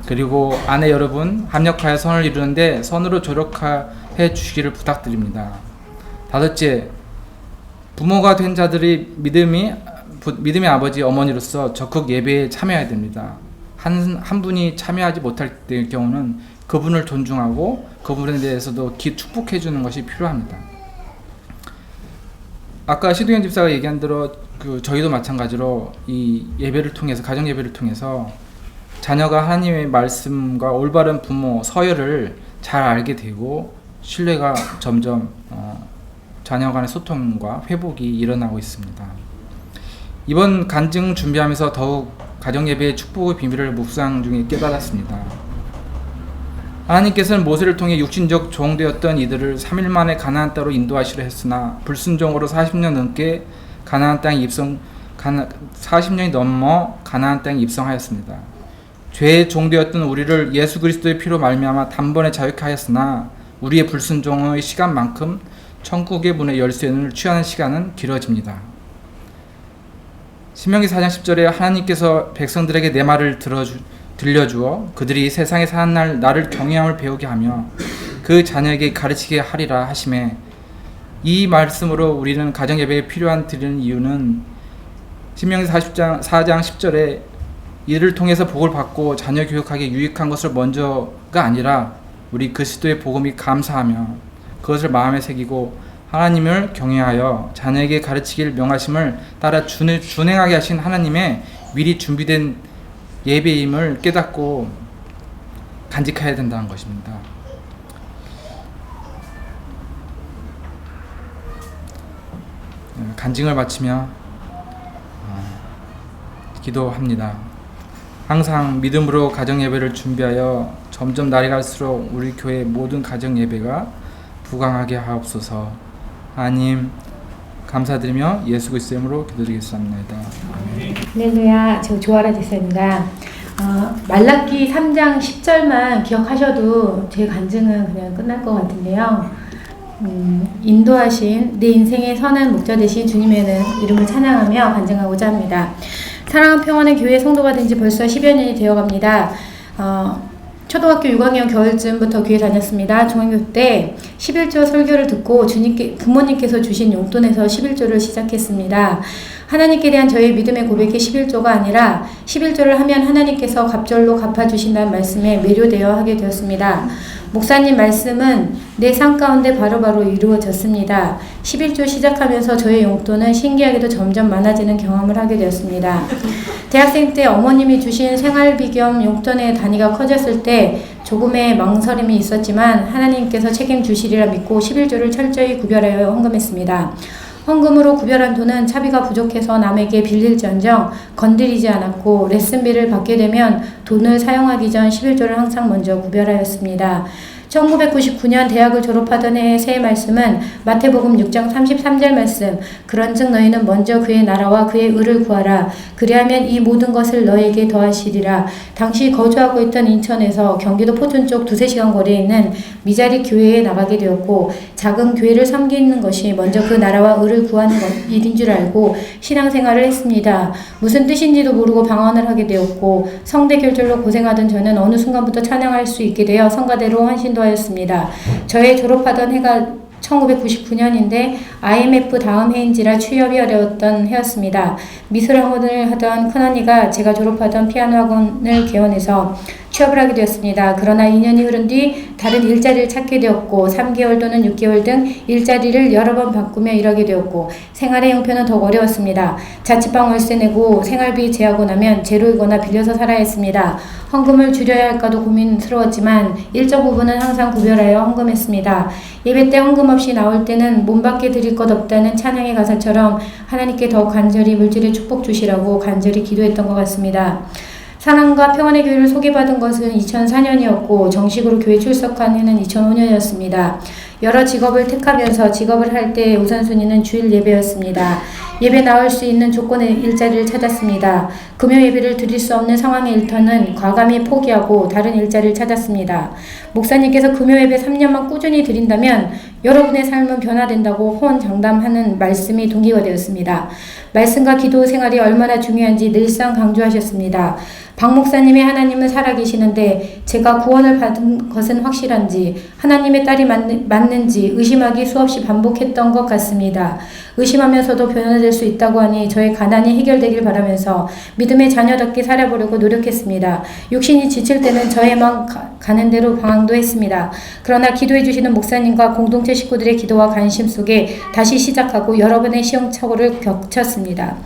그리고 아내 여러분, 합력하여 선을 이루는데 선으로 조력해 주시기를 부탁드립니다. 다섯째, 부모가 된 자들이 믿음의 아버지 어머니로서 적극 예배에 참여해야 됩니다. 한 분이 참여하지 못할 경우는 그분을 존중하고 그분에 대해서도 축복해 주는 것이 필요합니다. 아까 시도현 집사가 얘기한 대로 저희도 마찬가지로 이 예배를 통해서, 가정 예배를 통해서 자녀가 하나님의 말씀과 올바른 부모 서열을 잘 알게 되고 신뢰가 점점 자녀 간의 소통과 회복이 일어나고 있습니다. 이번 간증 준비하면서 더욱 가정 예배의 축복의 비밀을 묵상 중에 깨달았습니다. 하나님께서는 모세를 통해 육신적 종되었던 이들을 3일 만에 가나안 땅으로 인도하시려 했으나 불순종으로 40년 넘게 가나안 땅에 40년이 넘어 가나안 땅에 입성하였습니다. 죄의 종되었던 우리를 예수 그리스도의 피로 말미암아 단번에 자유케 하였으나 우리의 불순종의 시간만큼 천국의 문의 열쇠를 취하는 시간은 길어집니다. 신명기 4장 10절에 하나님께서 백성들에게 내 말을 들려주어 그들이 세상에 사는 날 나를 경외함을 배우게 하며 그 자녀에게 가르치게 하리라 하시매, 이 말씀으로 우리는 가정예배에 필요한 드리는 이유는 신명기 4장 10절에 이를 통해서 복을 받고 자녀 교육하기에 유익한 것을 먼저가 아니라 우리 그리스도의 복음이 감사하며 그것을 마음에 새기고 하나님을 경외하여 자녀에게 가르치길 명하심을 따라 준행하게 하신 하나님의 미리 준비된 예배임을 깨닫고 간직해야 된다는 것입니다. 간증을 마치며 기도합니다. 항상 믿음으로 가정 예배를 준비하여 점점 날이 갈수록 우리 교회 모든 가정 예배가 부강하게 하옵소서. 하나님 감사드리며 예수 그리스도의 이름으로 기도드리겠습니다. 아멘. 할렐루야. 저 조아라 집사입니다. 말라기 3장 10절만 기억하셔도 제 간증은 그냥 끝날 것 같은데요. 인도하신 내 인생의 선한 목자 되신 주님의 이름을 찬양하며 간증하고자 합니다. 사랑하는 평안의 교회 성도가 된 지 벌써 10여 년이 되어갑니다. 초등학교 6학년 겨울쯤부터 교회 다녔습니다. 중학교 때 11조 설교를 듣고 부모님께서 주신 용돈에서 11조를 시작했습니다. 하나님께 대한 저의 믿음의 고백이 11조가 아니라 11조를 하면 하나님께서 갑절로 갚아주신다는 말씀에 매료되어 하게 되었습니다. 목사님 말씀은 내 삶 가운데 바로바로 이루어졌습니다. 11조 시작하면서 저의 용돈은 신기하게도 점점 많아지는 경험을 하게 되었습니다. 대학생 때 어머님이 주신 생활비 겸 용돈의 단위가 커졌을 때 조금의 망설임이 있었지만 하나님께서 책임주시리라 믿고 11조를 철저히 구별하여 헌금했습니다. 헌금으로 구별한 돈은 차비가 부족해서 남에게 빌릴지언정 건드리지 않았고 레슨비를 받게 되면 돈을 사용하기 전 11조를 항상 먼저 구별하였습니다. 1999년 대학을 졸업하던 해의 새 말씀은 마태복음 6장 33절 말씀, 그런즉 너희는 먼저 그의 나라와 그의 의를 구하라. 그리하면 이 모든 것을 너희에게 더하시리라. 당시 거주하고 있던 인천에서 경기도 포천 쪽 2-3시간 거리에 있는 미자리 교회에 나가게 되었고, 작은 교회를 섬기는 것이 먼저 그 나라와 의를 구하는 일인 줄 알고 신앙생활을 했습니다. 무슨 뜻인지도 모르고 방언을 하게 되었고, 성대 결절로 고생하던 저는 어느 순간부터 찬양할 수 있게 되어 성가대로 헌신도 하였습니다. 저의 졸업하던 해가 1999년인데 IMF 다음 해인지라 취업이 어려웠던 해였습니다. 미술학원을 하던 큰언니가 제가 졸업하던 피아노 학원을 개원해서 취업을 하게 되었습니다. 그러나 2년이 흐른 뒤 다른 일자리를 찾게 되었고 3개월 또는 6개월 등 일자리를 여러 번 바꾸며 일하게 되었고 생활의 형편은 더욱 어려웠습니다. 자취방 월세 내고 생활비 제하고 나면 제로이거나 빌려서 살아야 했습니다. 헌금을 줄여야 할까도 고민스러웠지만 일정 부분은 항상 구별하여 헌금했습니다. 예배 때 헌금 없이 나올 때는 몸밖에 드릴 것 없다는 찬양의 가사처럼 하나님께 더 간절히 물질의 축복 주시라고 간절히 기도했던 것 같습니다. 사랑과 평안의 교회를 소개받은 것은 2004년이었고 정식으로 교회 출석한 해는 2005년이었습니다. 여러 직업을 택하면서 직업을 할 때 우선순위는 주일 예배였습니다. 예배 나올 수 있는 조건의 일자리를 찾았습니다. 금요 예배를 드릴 수 없는 상황의 일터는 과감히 포기하고 다른 일자리를 찾았습니다. 목사님께서 금요 예배 3년만 꾸준히 드린다면 여러분의 삶은 변화된다고 호언장담하는 말씀이 동기가 되었습니다. 말씀과 기도 생활이 얼마나 중요한지 늘상 강조하셨습니다. 박 목사님의 하나님은 살아계시는데 제가 구원을 받은 것은 확실한지 하나님의 딸이 맞는지 의심하기 수없이 반복했던 것 같습니다. 의심하면서도 변화될 수 있다고 하니 저의 가난이 해결되길 바라면서 믿음의 자녀답게 살아보려고 노력했습니다. 육신이 지칠 때는 저의 마음 가는 대로 방황도 했습니다. 그러나 기도해 주시는 목사님과 공동체 식구들의 기도와 관심 속에 다시 시작하고 여러 번의 시행착오를 겪었습니다.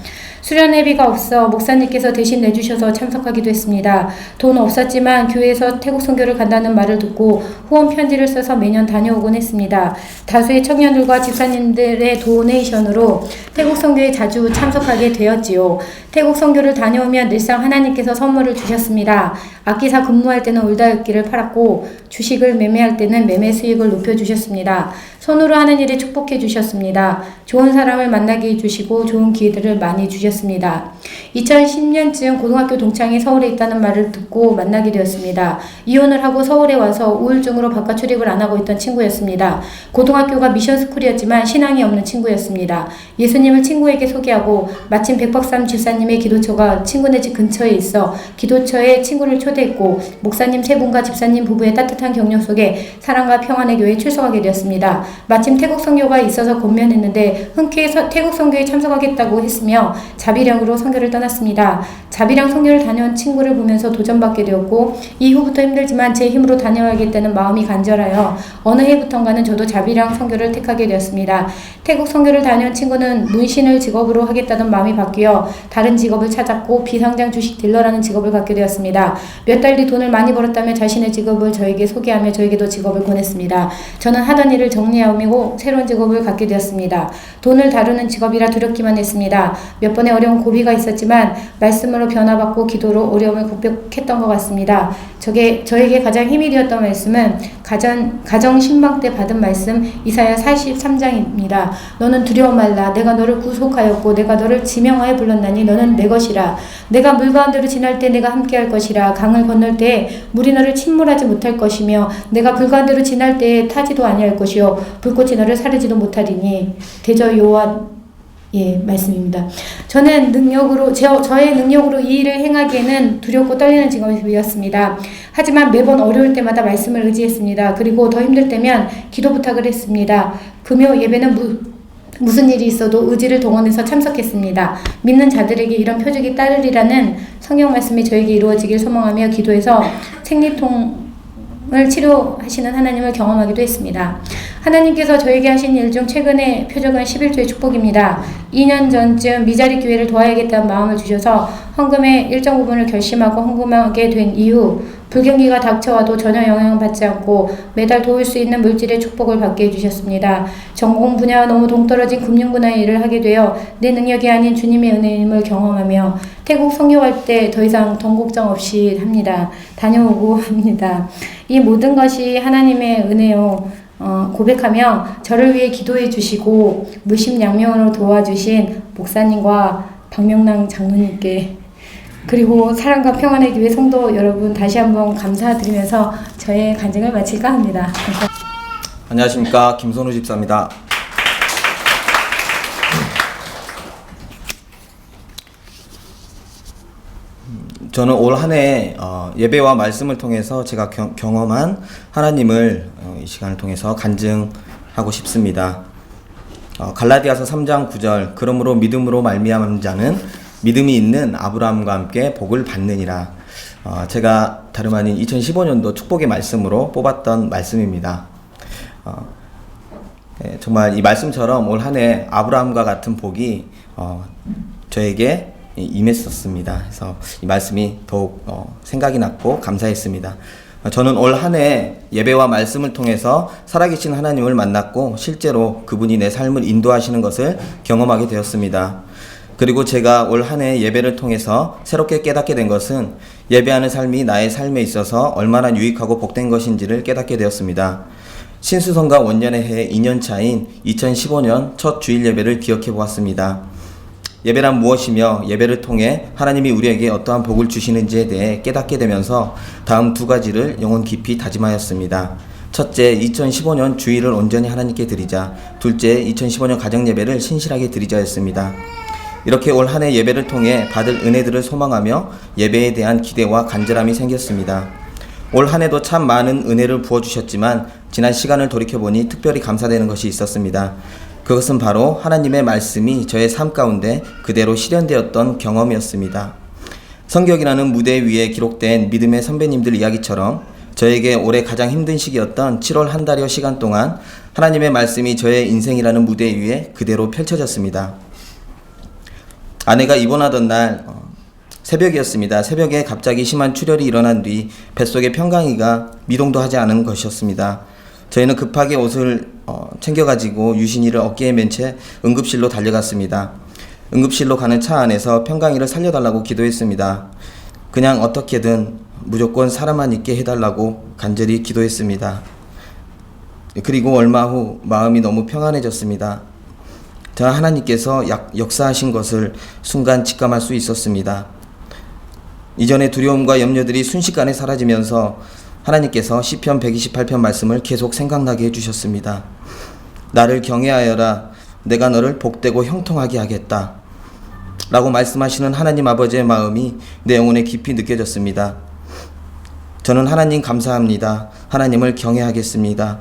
수련회비가 없어 목사님께서 대신 내주셔서 참석하기도 했습니다. 돈 없었지만 교회에서 태국 선교를 간다는 말을 듣고 후원 편지를 써서 매년 다녀오곤 했습니다. 다수의 청년들과 집사님들의 도네이션으로 태국 선교에 자주 참석하게 되었지요. 태국 선교를 다녀오면 늘상 하나님께서 선물을 주셨습니다. 악기사 근무할 때는 울다육기를 팔았고 주식을 매매할 때는 매매 수익을 높여주셨습니다. 손으로 하는 일에 축복해 주셨습니다. 좋은 사람을 만나게 해주시고 좋은 기회들을 많이 주셨습니다. 2010년쯤 고등학교 동창이 서울에 있다는 말을 듣고 만나게 되었습니다. 이혼을 하고 서울에 와서 우울증으로 바깥 출입을 안 하고 있던 친구였습니다. 고등학교가 미션스쿨이었지만 신앙이 없는 친구였습니다. 예수님을 친구에게 소개하고 마침 백박삼 집사님의 기도처가 친구네 집 근처에 있어 기도처에 친구를 초대했고 목사님 세 분과 집사님 부부의 따뜻한 격려 속에 사랑과 평안의 교회에 출석하게 되었습니다. 마침 태국 선교가 있어서 권면했는데 흔쾌히 태국 선교에 참석하겠다고 했으며 자비령으로 선교를 떠났습니다. 자비령 선교를 다녀온 친구를 보면서 도전받게 되었고 이후부터 힘들지만 제 힘으로 다녀야겠다는 마음이 간절하여 어느 해부턴가는 저도 자비령 선교를 택하게 되었습니다. 태국 선교를 다녀온 친구는 문신을 직업으로 하겠다던 마음이 바뀌어 다른 직업을 찾았고 비상장 주식 딜러라는 직업을 갖게 되었습니다. 몇 달 뒤 돈을 많이 벌었다며 자신의 직업을 저에게 소개하며 저에게도 직업을 권했습니다. 저는 하던 일을 정리하고 새로운 직업을 갖게 되었습니다. 돈을 다루는 직업이라 두렵기만 했습니다. 몇 번의 어려운 고비가 있었지만 말씀으로 변화받고 기도로 어려움을 극복했던 것 같습니다. 저에게 가장 힘이 되었던 말씀은 가정 신방 때 받은 말씀 이사야 43장입니다. 너는 두려워 말라. 내가 너를 구속하였고 내가 너를 지명하여 불렀나니 너는 내 것이라. 내가 물 가운데로 지날 때 내가 함께할 것이라. 강을 건널 때 물이 너를 침몰하지 못할 것이며 내가 불 가운데로 지날 때에 타지도 아니할 것이요 불꽃이 너를 사르지도 못하리니. 대저 여호와 말씀입니다. 저는 저의 능력으로 이 일을 행하기에는 두렵고 떨리는 직업이었습니다. 하지만 매번 어려울 때마다 말씀을 의지했습니다. 그리고 더 힘들 때면 기도 부탁을 했습니다. 금요 예배는 무슨 일이 있어도 의지를 동원해서 참석했습니다. 믿는 자들에게 이런 표적이 따르리라는 성경 말씀이 저에게 이루어지길 소망하며 기도해서 생리통을 치료하시는 하나님을 경험하기도 했습니다. 하나님께서 저에게 하신 일 중 최근의 표적은 11조의 축복입니다. 2년 전쯤 미자리 교회를 도와야겠다는 마음을 주셔서 헌금의 일정 부분을 결심하고 헌금하게 된 이후 불경기가 닥쳐와도 전혀 영향을 받지 않고 매달 도울 수 있는 물질의 축복을 받게 해주셨습니다. 전공 분야와 너무 동떨어진 금융 분야의 일을 하게 되어 내 능력이 아닌 주님의 은혜임을 경험하며 태국 선교할 때 더 이상 돈 걱정 없이 다녀오고 합니다. 이 모든 것이 하나님의 은혜요. 고백하며 저를 위해 기도해 주시고 물심양면으로 도와주신 목사님과 박명랑 장로님께 그리고 사랑과 평안의 교회 성도 여러분 다시 한번 감사드리면서 저의 간증을 마칠까 합니다. 안녕하십니까, 김선우 집사입니다. 저는 올 한 해 예배와 말씀을 통해서 제가 경험한 하나님을 이 시간을 통해서 간증하고 싶습니다. 갈라디아서 3장 9절 그러므로 믿음으로 말미암은 자는 믿음이 있는 아브라함과 함께 복을 받느니라. 제가 다름 아닌 2015년도 축복의 말씀으로 뽑았던 말씀입니다. 정말 이 말씀처럼 올 한 해 아브라함과 같은 복이 저에게 임했었습니다. 그래서 이 말씀이 더욱 생각이 났고 감사했습니다. 저는 올 한 해 예배와 말씀을 통해서 살아계신 하나님을 만났고 실제로 그분이 내 삶을 인도하시는 것을 경험하게 되었습니다. 그리고 제가 올 한 해 예배를 통해서 새롭게 깨닫게 된 것은 예배하는 삶이 나의 삶에 있어서 얼마나 유익하고 복된 것인지를 깨닫게 되었습니다. 신수성가 원년의 해 2년 차인 2015년 첫 주일 예배를 기억해 보았습니다. 예배란 무엇이며 예배를 통해 하나님이 우리에게 어떠한 복을 주시는지에 대해 깨닫게 되면서 다음 두 가지를 영혼 깊이 다짐하였습니다. 첫째, 2015년 주일을 온전히 하나님께 드리자. 둘째, 2015년 가정예배를 신실하게 드리자였습니다. 이렇게 올 한 해 예배를 통해 받을 은혜들을 소망하며 예배에 대한 기대와 간절함이 생겼습니다. 올 한 해도 참 많은 은혜를 부어주셨지만 지난 시간을 돌이켜보니 특별히 감사되는 것이 있었습니다. 그것은 바로 하나님의 말씀이 저의 삶 가운데 그대로 실현되었던 경험이었습니다. 성경이라는 무대 위에 기록된 믿음의 선배님들 이야기처럼 저에게 올해 가장 힘든 시기였던 7월 한 달여 시간 동안 하나님의 말씀이 저의 인생이라는 무대 위에 그대로 펼쳐졌습니다. 아내가 입원하던 날 새벽이었습니다. 새벽에 갑자기 심한 출혈이 일어난 뒤 뱃속에 평강이가 미동도 하지 않은 것이었습니다. 저희는 급하게 옷을 챙겨가지고 유신이를 어깨에 맨 채 응급실로 달려갔습니다. 응급실로 가는 차 안에서 평강이를 살려달라고 기도했습니다. 그냥 어떻게든 무조건 살아만 있게 해달라고 간절히 기도했습니다. 그리고 얼마 후 마음이 너무 평안해졌습니다. 저 하나님께서 역사하신 것을 순간 직감할 수 있었습니다. 이전의 두려움과 염려들이 순식간에 사라지면서 하나님께서 시편 128편 말씀을 계속 생각나게 해주셨습니다. 나를 경외하여라. 내가 너를 복되고 형통하게 하겠다. 라고 말씀하시는 하나님 아버지의 마음이 내 영혼에 깊이 느껴졌습니다. 저는 하나님 감사합니다. 하나님을 경외하겠습니다.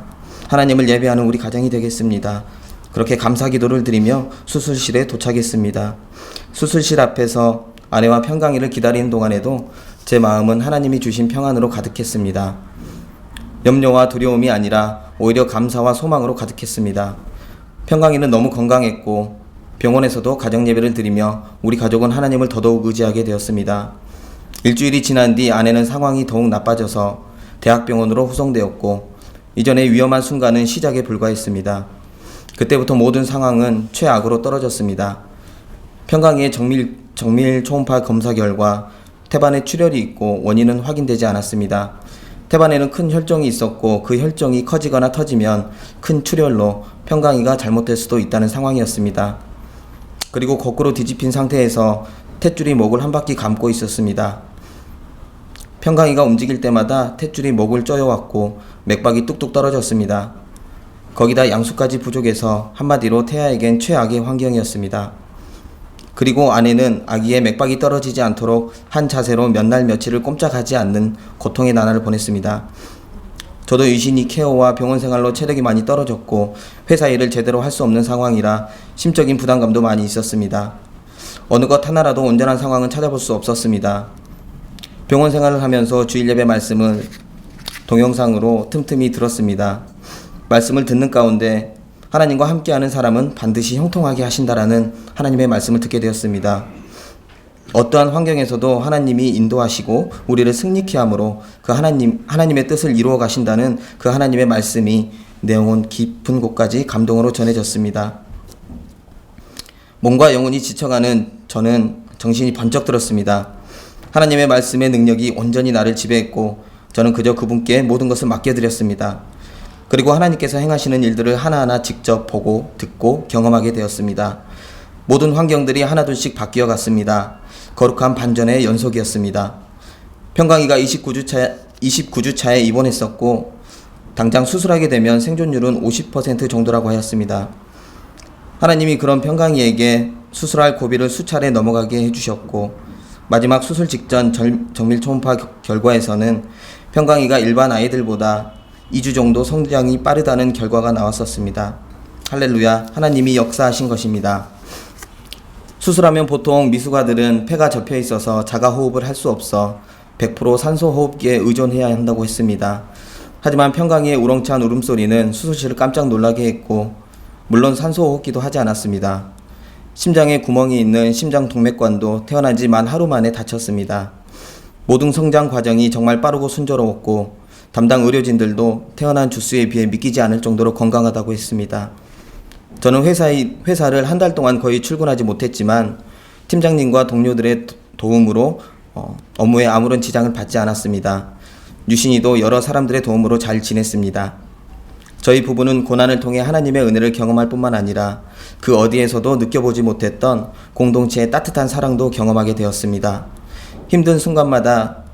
하나님을 예배하는 우리 가정이 되겠습니다. 그렇게 감사 기도를 드리며 수술실에 도착했습니다. 수술실 앞에서 아내와 평강이를 기다리는 동안에도 제 마음은 하나님이 주신 평안으로 가득했습니다. 염려와 두려움이 아니라 오히려 감사와 소망으로 가득했습니다. 평강이는 너무 건강했고 병원에서도 가정예배를 드리며 우리 가족은 하나님을 더더욱 의지하게 되었습니다. 일주일이 지난 뒤 아내는 상황이 더욱 나빠져서 대학병원으로 후송되었고 이전의 위험한 순간은 시작에 불과했습니다. 그때부터 모든 상황은 최악으로 떨어졌습니다. 평강이의 정밀 초음파 검사 결과 태반에 출혈이 있고 원인은 확인되지 않았습니다. 태반에는 큰 혈종이 있었고 그 혈종이 커지거나 터지면 큰 출혈로 평강이가 잘못될 수도 있다는 상황이었습니다. 그리고 거꾸로 뒤집힌 상태에서 탯줄이 목을 한 바퀴 감고 있었습니다. 평강이가 움직일 때마다 탯줄이 목을 쪼여왔고 맥박이 뚝뚝 떨어졌습니다. 거기다 양수까지 부족해서 한마디로 태아에겐 최악의 환경이었습니다. 그리고 아내는 아기의 맥박이 떨어지지 않도록 한 자세로 몇 날 며칠을 꼼짝하지 않는 고통의 나날을 보냈습니다. 저도 유신이 케어와 병원 생활로 체력이 많이 떨어졌고 회사 일을 제대로 할 수 없는 상황이라 심적인 부담감도 많이 있었습니다. 어느 것 하나라도 온전한 상황은 찾아볼 수 없었습니다. 병원 생활을 하면서 주일 예배 말씀을 동영상으로 틈틈이 들었습니다. 말씀을 듣는 가운데 하나님과 함께하는 사람은 반드시 형통하게 하신다라는 하나님의 말씀을 듣게 되었습니다. 어떠한 환경에서도 하나님이 인도하시고 우리를 승리케 함으로 그 하나님의 뜻을 이루어 가신다는 그 하나님의 말씀이 내 영혼 깊은 곳까지 감동으로 전해졌습니다. 몸과 영혼이 지쳐가는 저는 정신이 번쩍 들었습니다. 하나님의 말씀의 능력이 온전히 나를 지배했고 저는 그저 그분께 모든 것을 맡겨드렸습니다. 그리고 하나님께서 행하시는 일들을 하나하나 직접 보고 듣고 경험하게 되었습니다. 모든 환경들이 하나둘씩 바뀌어 갔습니다. 거룩한 반전의 연속이었습니다. 평강이가 29주차에 입원했었고 당장 수술하게 되면 생존율은 50% 정도라고 하였습니다. 하나님이 그런 평강이에게 수술할 고비를 수차례 넘어가게 해주셨고 마지막 수술 직전 정밀 초음파 결과에서는 평강이가 일반 아이들보다 2주 정도 성장이 빠르다는 결과가 나왔었습니다. 할렐루야, 하나님이 역사하신 것입니다. 수술하면 보통 미숙아들은 폐가 접혀 있어서 자가 호흡을 할 수 없어 100% 산소 호흡기에 의존해야 한다고 했습니다. 하지만 평강이의 우렁찬 울음소리는 수술실을 깜짝 놀라게 했고 물론 산소 호흡기도 하지 않았습니다. 심장에 구멍이 있는 심장 동맥관도 태어난 지 만 하루 만에 닫혔습니다. 모든 성장 과정이 정말 빠르고 순조로웠고 담당 의료진들도 태어난 주수에 비해 믿기지 않을 정도로 건강하다고 했습니다. 저는 회사를 한 달 동안 거의 출근하지 못했지만 팀장님과 동료들의 도움으로 업무에 아무런 지장을 받지 않았습니다. 유신이도 여러 사람들의 도움으로 잘 지냈습니다. 저희 부부는 고난을 통해 하나님의 은혜를 경험할 뿐만 아니라 그 어디에서도 느껴보지 못했던 공동체의 따뜻한 사랑도 경험하게 되었습니다. 힘든 순간마다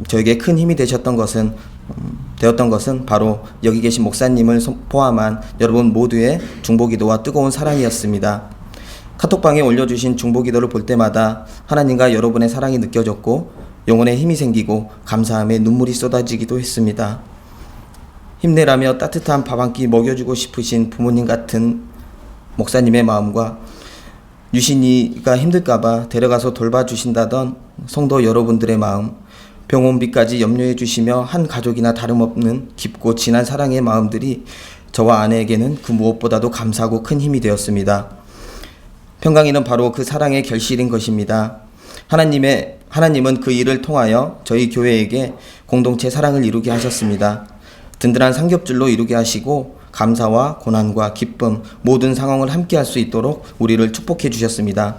저에게 큰 힘이 되었던 것은 바로 여기 계신 목사님을 포함한 여러분 모두의 중보기도와 뜨거운 사랑이었습니다. 카톡방에 올려주신 중보기도를 볼 때마다 하나님과 여러분의 사랑이 느껴졌고 영혼에 힘이 생기고 감사함에 눈물이 쏟아지기도 했습니다. 힘내라며 따뜻한 밥 한 끼 먹여주고 싶으신 부모님 같은 목사님의 마음과 유신이가 힘들까봐 데려가서 돌봐주신다던 성도 여러분들의 마음, 병원비까지 염려해 주시며 한 가족이나 다름없는 깊고 진한 사랑의 마음들이 저와 아내에게는 그 무엇보다도 감사하고 큰 힘이 되었습니다. 평강이는 바로 그 사랑의 결실인 것입니다. 하나님은 그 일을 통하여 저희 교회에게 공동체 사랑을 이루게 하셨습니다. 든든한 삼겹줄로 이루게 하시고 감사와 고난과 기쁨 모든 상황을 함께 할 수 있도록 우리를 축복해 주셨습니다.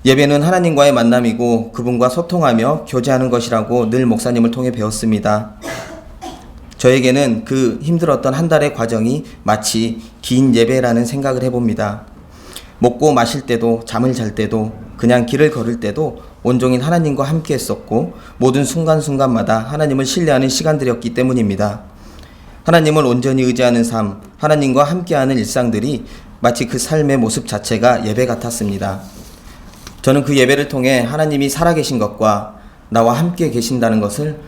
예배는 하나님과의 만남이고 그분과 소통하며 교제하는 것이라고 늘 목사님을 통해 배웠습니다. 저에게는 그 힘들었던 한 달의 과정이 마치 긴 예배라는 생각을 해봅니다. 먹고 마실 때도 잠을 잘 때도 그냥 길을 걸을 때도 온종일 하나님과 함께 했었고 모든 순간순간마다 하나님을 신뢰하는 시간들이었기 때문입니다. 하나님을 온전히 의지하는 삶, 하나님과 함께하는 일상들이 마치 그 삶의 모습 자체가 예배 같았습니다. 저는 그 예배를 통해 하나님이 살아계신 것과 나와 함께 계신다는 것을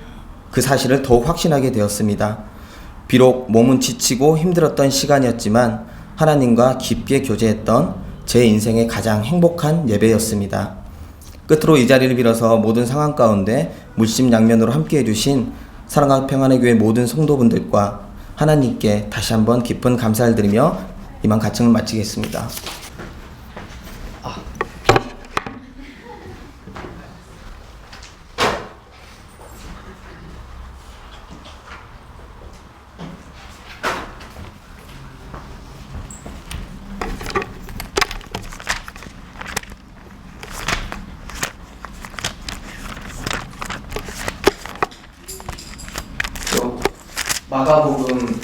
그 사실을 더욱 확신하게 되었습니다. 비록 몸은 지치고 힘들었던 시간이었지만 하나님과 깊게 교제했던 제 인생의 가장 행복한 예배였습니다. 끝으로 이 자리를 빌어서 모든 상황 가운데 물심양면으로 함께 해주신 사랑과 평안의 교회 모든 성도분들과 하나님께 다시 한번 깊은 감사를 드리며 이만 가칭을 마치겠습니다. 마가복음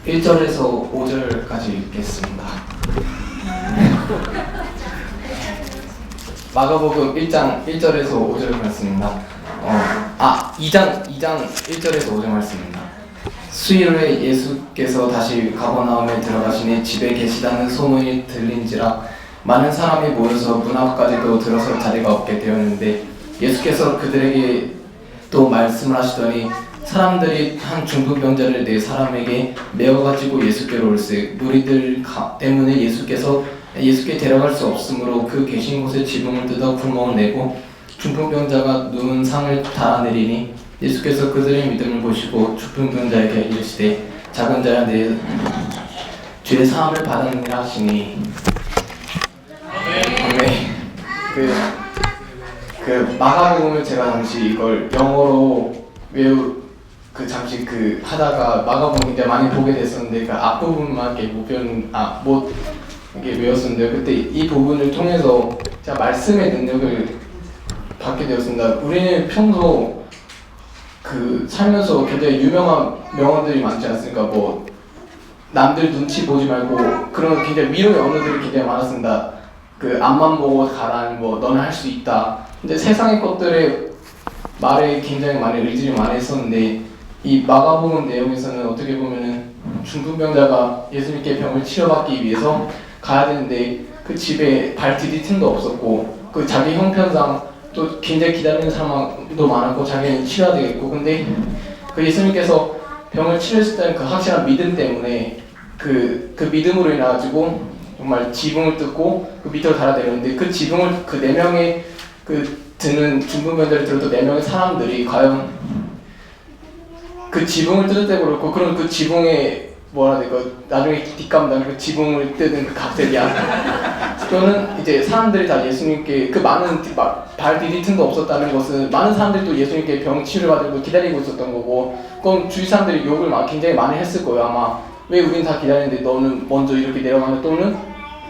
1절에서 5절까지 읽겠습니다. 마가복음 1장 1절에서 5절 말씀입니다. 2장 1절에서 5절 말씀입니다. 수요일에 예수께서 다시 가버나움에 들어가시니 집에 계시다는 소문이 들린지라 많은 사람이 모여서 문 앞까지도 들어설 자리가 없게 되었는데 예수께서 그들에게 또 말씀을 하시더니 사람들이 한 중풍병자를 네 사람에게 메어가지고 예수께로 올세 무리들 때문에 예수께 데려갈 수 없으므로 그 계신 곳에 지붕을 뜯어 구멍을 내고 중풍병자가 누운 상을 달아내리니 예수께서 그들의 믿음을 보시고 중풍병자에게 이르시되 작은 자야 내 죄 사함을 받았느니라 하시니 그 마가복음을 제가 잠시 이걸 영어로 잠시 하다가 마가복음 굉장히 많이 보게 됐었는데 그 앞부분만 이렇게 못 이렇게 외웠었는데 그때 이 부분을 통해서 제가 말씀의 능력을 받게 되었습니다. 우리는 평소 살면서 굉장히 유명한 명언들이 많지 않습니까? 뭐 남들 눈치 보지 말고 그런 굉장히 위로의 언어들이 굉장히 많았습니다. 앞만 보고 가라, 뭐 너는 할 수 있다. 근데 세상의 것들의 말에 굉장히 많이 의지를 많이 했었는데 이 마가복음 내용에서는 어떻게 보면은 중풍병자가 예수님께 병을 치료받기 위해서 가야 되는데 그 집에 발 디딜 틈도 없었고 자기 형편상 또 굉장히 기다리는 사람도 많았고 자기는 치료해야 되겠고 근데 예수님께서 병을 치료했을 때는 그 확실한 믿음 때문에 그 믿음으로 인해 가지고 정말 지붕을 뜯고 그 밑으로 달아내렸는데 그 지붕을 그 4명의 드는 중풍병자를 들었던 4명의 사람들이 과연 그 지붕을 뜯을 때 그렇고 그런 그 지붕에 뭐라 해야 될까 나중에 뒷감당 그 지붕을 뜯은 그 각들이야. 그거는 이제 사람들이 다 예수님께 많은 발 디딜 틈도 없었다는 것은 많은 사람들이 또 예수님께 병 치료를 받으려고 기다리고 있었던 거고 그럼 주위 사람들이 욕을 굉장히 많이 했을 거예요. 아마 왜 우린 다 기다리는데 너는 먼저 이렇게 내려가면 또는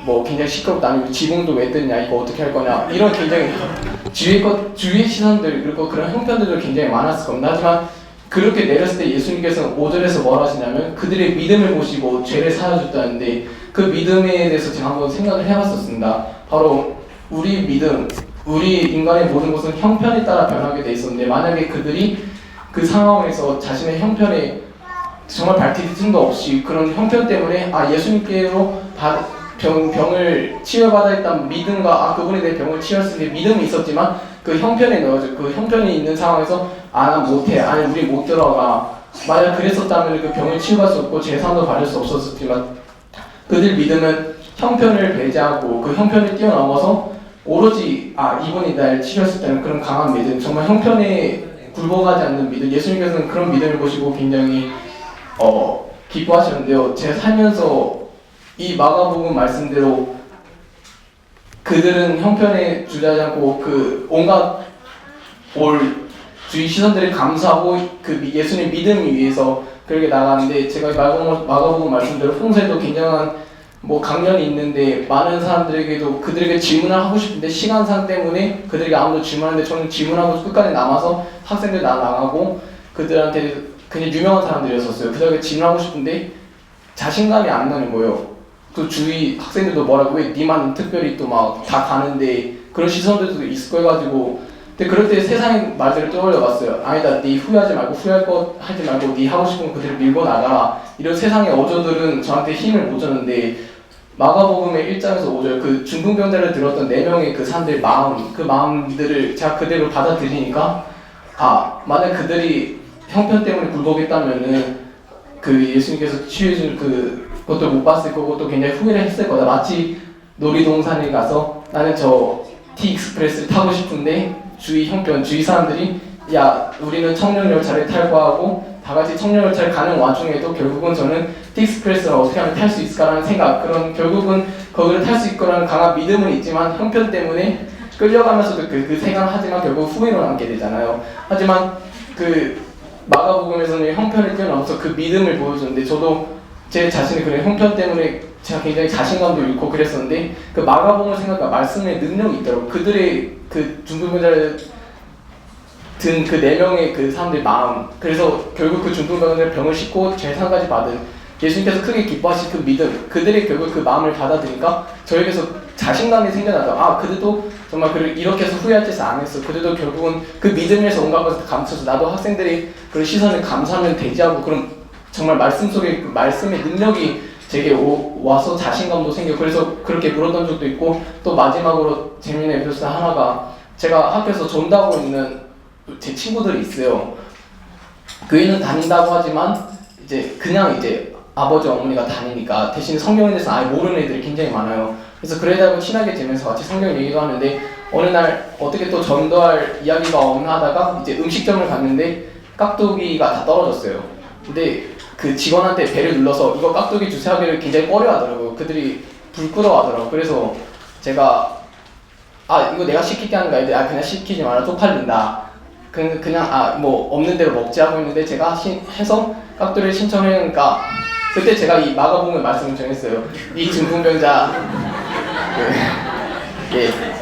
뭐 굉장히 시끄럽다 아니면 지붕도 왜 뜯냐 이거 어떻게 할 거냐 이런 굉장히 주위의 시선들 그리고 그런 형편들도 굉장히 많았을 겁니다. 하지만 그렇게 내렸을 때 예수님께서는 5절에서 뭘 하시냐면 그들의 믿음을 보시고 죄를 사하셨다는데 그 믿음에 대해서 제가 한번 생각을 해봤었습니다. 바로 우리 믿음, 우리 인간의 모든 것은 형편에 따라 변하게 돼 있었는데 만약에 그들이 그 상황에서 자신의 형편에 정말 발디딜 틈도 없이 그런 형편 때문에 예수님께로 병을 치료받아 있다는 믿음과 그분에 대해 병을 치료했을 때 믿음이 있었지만 그 형편에 넣어져 그 형편이 있는 상황에서 난 못해 아니 우리 못 들어가 만약 그랬었다면 그 병을 치유할 수 없고 재산도 받을 수 없었지만 그들 믿음은 형편을 배제하고 그 형편을 뛰어넘어서 오로지 이분이 날 치료했을 때는 그런 강한 믿음 정말 형편에 굴복하지 않는 믿음 예수님께서는 그런 믿음을 보시고 굉장히 기뻐하시는데요. 제가 살면서 이 마가복음 말씀대로 그들은 형편에 주저하지 않고 온갖 주위 시선들을 감수하고 예수님 믿음을 위해서 그렇게 나가는데 제가 마가복음 말씀대로 평소에도 굉장한 강연이 있는데 많은 사람들에게도 그들에게 질문을 하고 싶은데 시간상 때문에 그들에게 아무도 질문하는데 저는 질문하고 끝까지 남아서 학생들 나가고 그들한테 그냥 유명한 사람들이었었어요. 그들에게 질문하고 싶은데 자신감이 안 나는 거예요. 또 주위 학생들도 뭐라고 왜 니만 특별히 또 다 가는데 그런 시선들도 있을 거 해가지고 근데 그럴 때 세상의 말들을 떠올려봤어요. 아니다 니 후회하지 말고 후회할 거 하지 말고 니 하고 싶은 그들을 밀고 나가라 이런 세상의 어조들은 저한테 힘을 못 줬는데 마가복음의 1장에서 5절 중풍병자를 들었던 4명의 그 사람들의 마음들을 제가 그대로 받아들이니까 만약 그들이 형편 때문에 굴복했다면은 예수님께서 치유해준 그것도 못 봤을 거고 또 굉장히 후회를 했을 거다. 마치 놀이동산에 가서 나는 저 T익스프레스를 타고 싶은데 주위 형편, 주위 사람들이 야 우리는 청룡열차를 탈 거하고 다 같이 청룡열차를 가는 와중에도 결국은 저는 T익스프레스를 어떻게 하면 탈 수 있을까라는 생각, 그런 결국은 거기를 탈 수 있거라는 강한 믿음은 있지만 형편 때문에 끌려가면서도 그 생각을 하지만 결국 후회로 남게 되잖아요. 하지만 그 마가복음에서는 형편을 뛰어넘어서 그 믿음을 보여주는데 저도 제 자신의 그런 형편 때문에 제가 굉장히 자신감도 잃고 그랬었는데 그 마가복음을 생각하면 말씀의 능력이 있더라고요. 그들의 그 중풍병자를 든 그 4명의 그 사람들의 마음, 그래서 결국 그 중풍병자를 병을 싣고 재산까지 받은 예수님께서 크게 기뻐하신 그 믿음, 그들의 결국 그 마음을 받아들이니까 저에게서 자신감이 생겨나서 아 그들도 정말 이렇게 해서 후회할 짓을 안 했어. 그들도 결국은 그 믿음에서 온갖 것을 감춰서 나도 학생들이 그런 시선을 감사하면 대지하고 그런 정말 말씀 속에 그 말씀의 능력이 제게 와서 자신감도 생겨. 그래서 그렇게 물었던 적도 있고 또 마지막으로 재미있는 에피소드 하나가 제가 학교에서 전도하고 있는 제 친구들이 있어요. 교회는 다닌다고 하지만 이제 그냥 이제 아버지 어머니가 다니니까 대신 성경에 대해서 아예 모르는 애들이 굉장히 많아요. 그래서 그러다 친하게 지내면서 같이 성경 얘기도 하는데 어느 날 어떻게 또 전도할 이야기가 없나 하다가 이제 음식점을 갔는데 깍두기가 다 떨어졌어요. 근데 그 직원한테 배를 눌러서 이거 깍두기 주세요 하기를 굉장히 꺼려하더라고요. 그들이 부끄러워하더라고요. 그래서 제가 아 이거 내가 시킬게 하는 거 아닌데 아 그냥 시키지 마라 쪽팔린다. 그냥 뭐 없는 대로 먹지 하고 있는데 제가 해서 깍두기를 신청하니까 그때 제가 이 마가복음의 말씀을 정했어요. 이 중풍병자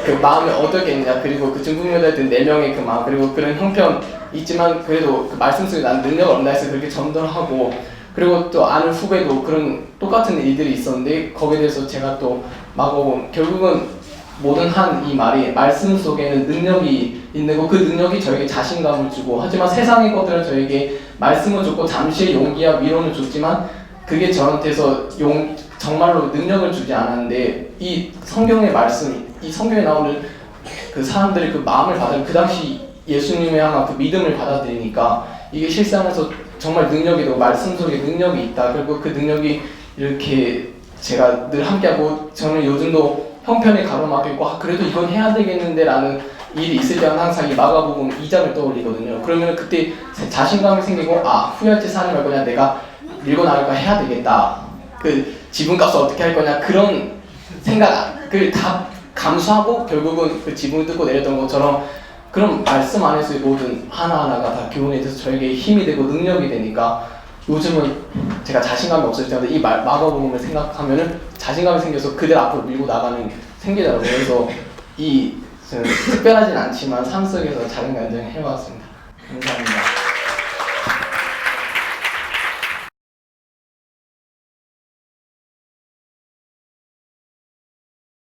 그 마음이 어떻겠냐, 그리고 그 중풍병자에 든 4명의 그 마음, 그리고 그런 형편 있지만 그래도 그 말씀 속에 나는 능력을 얻는다 해서 그렇게 전도를 하고, 그리고 또 아는 후배도 그런 똑같은 일들이 있었는데 거기에 대해서 제가 또 마가복음 결국은 모든 한 이 말이 말씀 속에는 능력이 있는 거, 그 능력이 저에게 자신감을 주고, 하지만 세상의 것들은 저에게 말씀을 줬고 잠시의 용기와 위로는 줬지만 그게 저한테서 정말로 능력을 주지 않았는데 이 성경의 말씀, 이 성경에 나오는 그 사람들의 그 마음을 받은 그 당시 예수님의 향한 그 믿음을 받아들이니까 이게 실상에서 정말 능력이 되고 말씀 속에 능력이 있다. 그리고 그 능력이 이렇게 제가 늘 함께하고, 저는 요즘도 형편에 가로막혀 있고 그래도 이건 해야 되겠는데 라는 일이 있을 때는 항상 이 마가복음 2장을 떠올리거든요. 그러면 그때 자신감이 생기고 후회할 짓 하지 말고 그냥 내가 밀고 나갈까 해야 되겠다. 그 지분값을 어떻게 할 거냐 그런 생각을 다 감수하고 결국은 그 지붕을 뜯고 내렸던 것처럼 그런 말씀 안에서의 모든 하나하나가 다 교훈에 대해서 저에게 힘이 되고 능력이 되니까 요즘은 제가 자신감이 없을 때마다 이 마가복음을 생각하면은 자신감이 생겨서 그들 앞으로 밀고 나가는 게 생기더라고요. 그래서 이 특별하진 않지만 삶 속에서 작은 간증을 해왔습니다. 감사합니다.